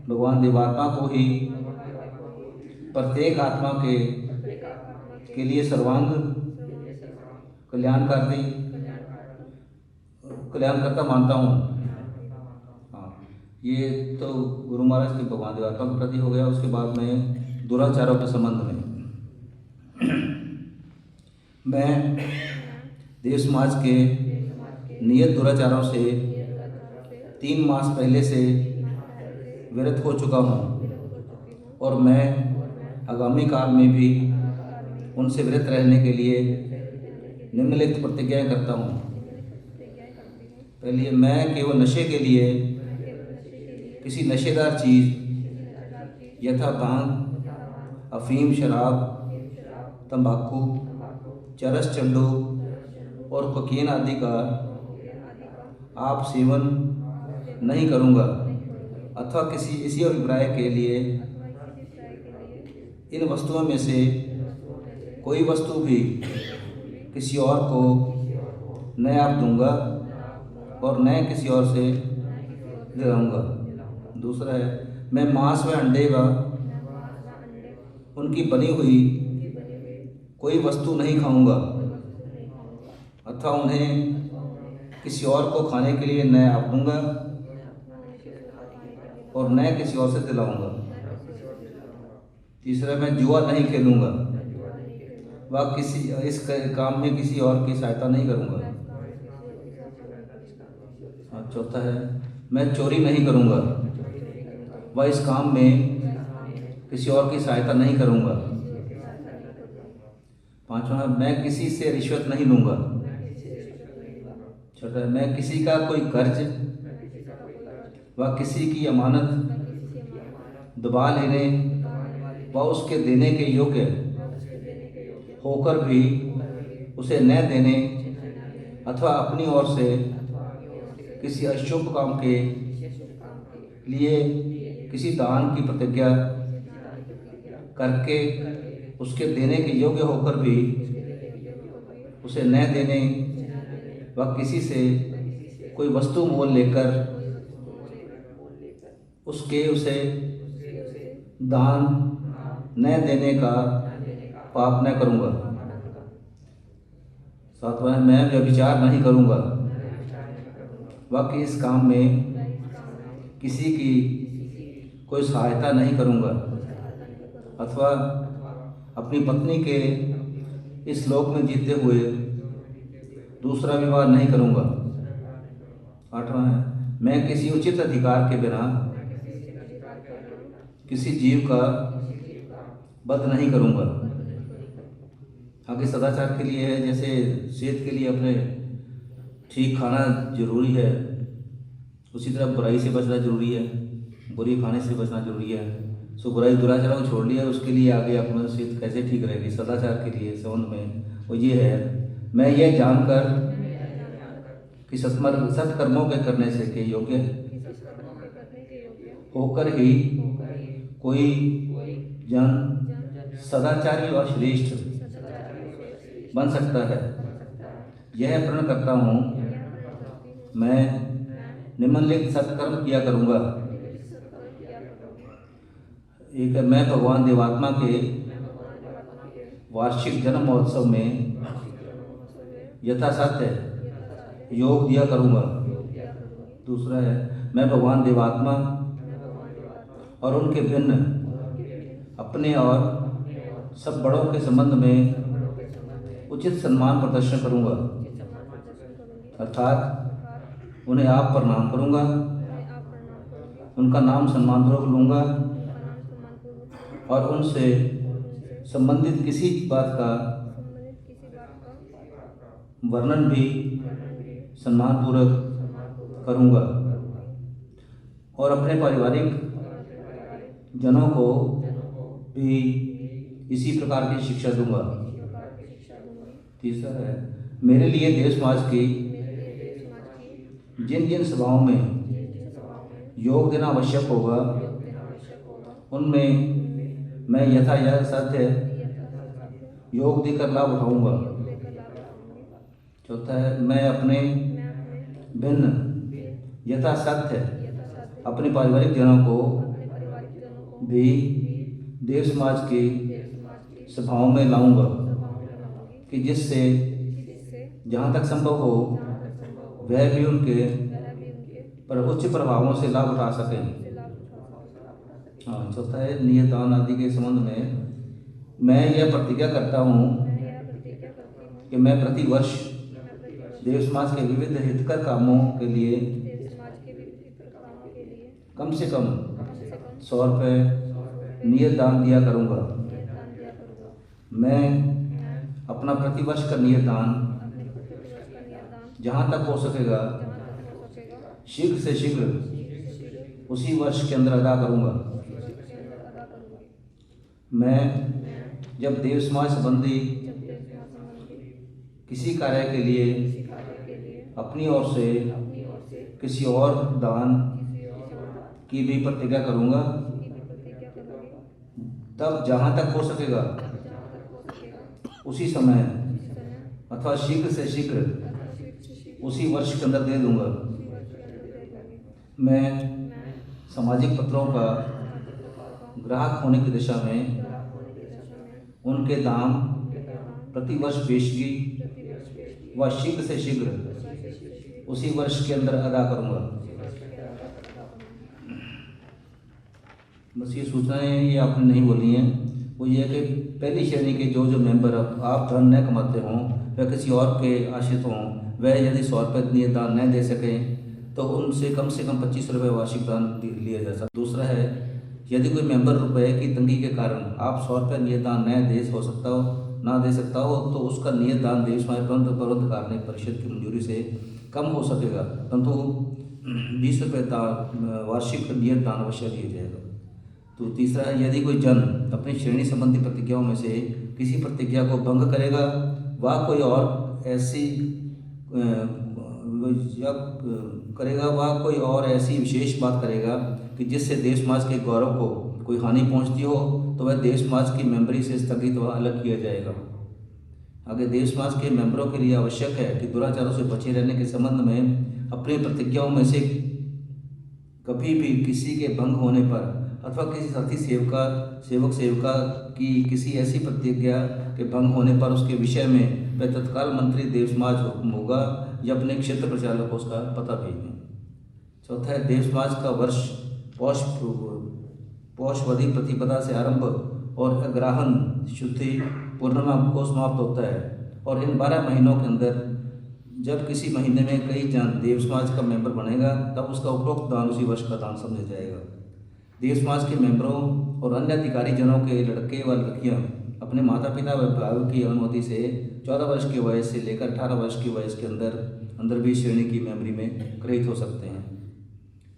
भगवान देवात्मा को ही प्रत्येक आत्मा के लिए सर्वांग कल्याणकर्ता मानता हूँ। हाँ, ये तो गुरु महाराज के भगवान देवात्मा के प्रति हो गया। उसके बाद में दुराचारों के संबंध में मैं देव समाज के नियत दुराचारों से 3 मास पहले से विरत हो चुका हूँ और मैं आगामी काल में भी उनसे विरत रहने के लिए निम्नलिखित प्रतिज्ञाएं करता हूँ। पहले, मैं केवल नशे के लिए किसी नशेदार चीज़ यथा भांग, अफीम, शराब, तंबाकू, चरस, चंडू और कोकीन आदि का आप सेवन नहीं करूँगा अथवा किसी इसी अभिप्राय के लिए इन वस्तुओं में से कोई वस्तु भी किसी और को न आप दूंगा और न किसी और से दिलाऊंगा। दूसरा है, मैं मांस व अंडे व उनकी बनी हुई कोई वस्तु नहीं खाऊंगा अथवा उन्हें किसी और को खाने के लिए न आप दूंगा और न किसी और से दिलाऊंगा। तीसरा, मैं जुआ नहीं खेलूंगा व किसी इस काम में किसी और की सहायता नहीं करूंगा। चौथा है, मैं चोरी नहीं करूंगा व इस काम में किसी और की सहायता नहीं करूंगा। पांचवा, मैं किसी से रिश्वत नहीं लूंगा। छठा, मैं किसी का कोई कर्ज व किसी की अमानत दबा लेने व उसके देने के योग्य होकर भी उसे न देने अथवा अपनी ओर से किसी अशुभ काम के लिए किसी दान की प्रतिज्ञा करके उसके देने के योग्य होकर भी उसे न देने व किसी से कोई वस्तु मोल लेकर उसे दान न देने का पाप न करूँगा। सातवां, मैं व्यभिचार नहीं करूँगा व कि इस काम में किसी की कोई सहायता नहीं करूँगा अथवा अपनी पत्नी के इस लोक में जीते हुए दूसरा विवाह नहीं करूँगा। आठवां है, मैं किसी उचित अधिकार के बिना किसी जीव का वध नहीं करूँगा। आगे सदाचार के लिए है, जैसे सेहत के लिए अपने ठीक खाना जरूरी है, उसी तरह बुराई से बचना जरूरी है, बुरी खाने से बचना जरूरी है। सो बुराई दुराचार को छोड़ लिया, उसके लिए आगे अपना स्थिति कैसे ठीक रहेगी सदाचार के लिए संबंध में वो ये है, मैं ये जानकर कि सत्कर्मों के करने से के योग्य होकर ही कोई जन सदाचारी और श्रेष्ठ बन सकता है, यह प्रण करता हूँ। मैं निम्नलिखित सत्कर्म किया करूँगा। एक है, मैं भगवान देवात्मा के वार्षिक जन्म महोत्सव में यथासाध्य योग दिया करूँगा। दूसरा है, मैं भगवान देवात्मा और उनके भिन्न अपने और सब बड़ों के संबंध में उचित सम्मान प्रदर्शन करूँगा, अर्थात उन्हें आप प्रणाम करूँगा, उनका नाम सम्मानपूर्वक लूँगा और उनसे संबंधित किसी बात का वर्णन भी सम्मानपूर्वक करूँगा और अपने पारिवारिक जनों को भी इसी प्रकार की शिक्षा दूंगा। तीसरा है, मेरे लिए देश समाज की जिन जिन सभाओं में योग देना आवश्यक होगा उनमें मैं यथासाध्य योग देकर लाभ उठाऊंगा। चौथा है, मैं अपने भिन्न यथासाध्य अपने पारिवारिक जनों को भी देव समाज की सभाओं में लाऊंगा कि जिससे जहाँ तक संभव हो वह भी उनके पर उच्च प्रभावों से लाभ उठा सकें। हाँ, चौथा है, नियतदान आदि के संबंध में मैं यह प्रतिज्ञा करता हूँ कि मैं प्रतिवर्ष देव समाज के विविध हितकर कामों के लिए कम से कम 100 रुपये नियत दान दिया करूँगा। मैं अपना प्रतिवर्ष का नियत दान जहाँ तक हो सकेगा शीघ्र से शीघ्र उसी वर्ष के अंदर अदा करूँगा। मैं जब देव समाज संबंधी किसी कार्य के लिए अपनी ओर से किसी और दान की भी प्रतिज्ञा करूँगा, तब जहाँ तक हो सकेगा उसी समय अथवा शीघ्र से शीघ्र उसी वर्ष के अंदर दे दूँगा। मैं सामाजिक पत्रों का ग्राहक होने की दिशा में उनके दाम प्रतिवर्ष पेशगी व शीघ्र से शीघ्र उसी वर्ष के अंदर अदा करूँगा। बस ये सूचनाएँ ये आपने नहीं बोली हैं, वो ये है कि पहली श्रेणी के जो मेंबर आप धन न कमाते हों वह किसी और के आश्रित हों, वह यदि 100 रुपये नियत दान न दे सकें तो उनसे कम से कम 25 रुपये वार्षिक दान लिया जा सकता। दूसरा है, यदि कोई मेंबर रुपए की तंगी के कारण आप 100 रुपये नियत दान ना दे सकता हो तो उसका नियत दान देव समाज प्रबंध कार्य परिषद की मंजूरी से कम हो सकेगा, परंतु 20 रुपये वार्षिक नियत दान अवश्य लिया जाएगा। तो तीसरा है, यदि कोई जन अपनी श्रेणी संबंधी प्रतिज्ञाओं में से किसी प्रतिज्ञा को भंग करेगा व कोई और ऐसी विशेष बात करेगा कि जिससे देश समाज के गौरव को कोई हानि पहुंचती हो तो वह देश समाज की मेंबरी से स्थगित व अलग किया जाएगा। आगे देश समाज के मेंबरों के लिए आवश्यक है कि दुराचारों से बचे रहने के संबंध में अपनी प्रतिज्ञाओं में से कभी भी किसी के भंग होने पर अथवा किसी साथी सेवका की किसी ऐसी प्रतिज्ञा के भंग होने पर उसके विषय में वह तत्काल मंत्री देव समाज हुक्म होगा या अपने क्षेत्र प्रचालक को उसका पता भेजें। चौथा है, देव समाज का वर्ष पौषवदी प्रतिपदा से आरंभ और अग्रहण शुद्धि पूर्णिमा को समाप्त होता है और इन 12 महीनों के अंदर जब किसी महीने में कई जन देव समाज का मेंबर बनेगा तब उसका उपरोक्त दान उसी वर्ष का दान समझा जाएगा। देव समाज के मेंबरों और अन्य अधिकारी जनों के लड़के व लड़कियां अपने माता पिता व भाइयों की अनुमति से 14 वर्ष की वयस से लेकर 18 वर्ष की वयस के अंदर भी श्रेणी की मेंबरी में ग्रहित हो सकते हैं।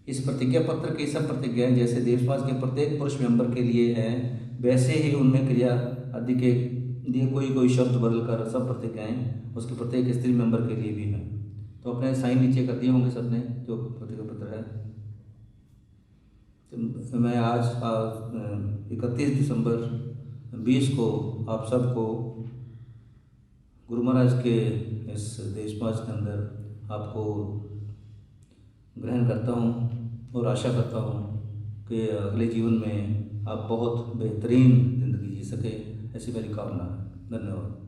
इस प्रतिज्ञा पत्र की सब प्रतिज्ञाएं जैसे देव समाज के प्रत्येक पुरुष मेंबर के लिए हैं, वैसे ही उनमें क्रिया आदि के लिए कोई शब्द बदल कर सब प्रतिज्ञाएं उसके प्रत्येक स्त्री मेंबर के लिए भी हैं। तो अपने साइन नीचे कर दिए होंगे सबने जो प्रतिज्ञा पत्र है। तो मैं आज 31 दिसंबर 20 को आप सबको गुरु महाराज के इस देव समाज के अंदर आपको ग्रहण करता हूँ और आशा करता हूँ कि अगले जीवन में आप बहुत बेहतरीन ज़िंदगी जी सके, ऐसी मेरी कामना है। धन्यवाद।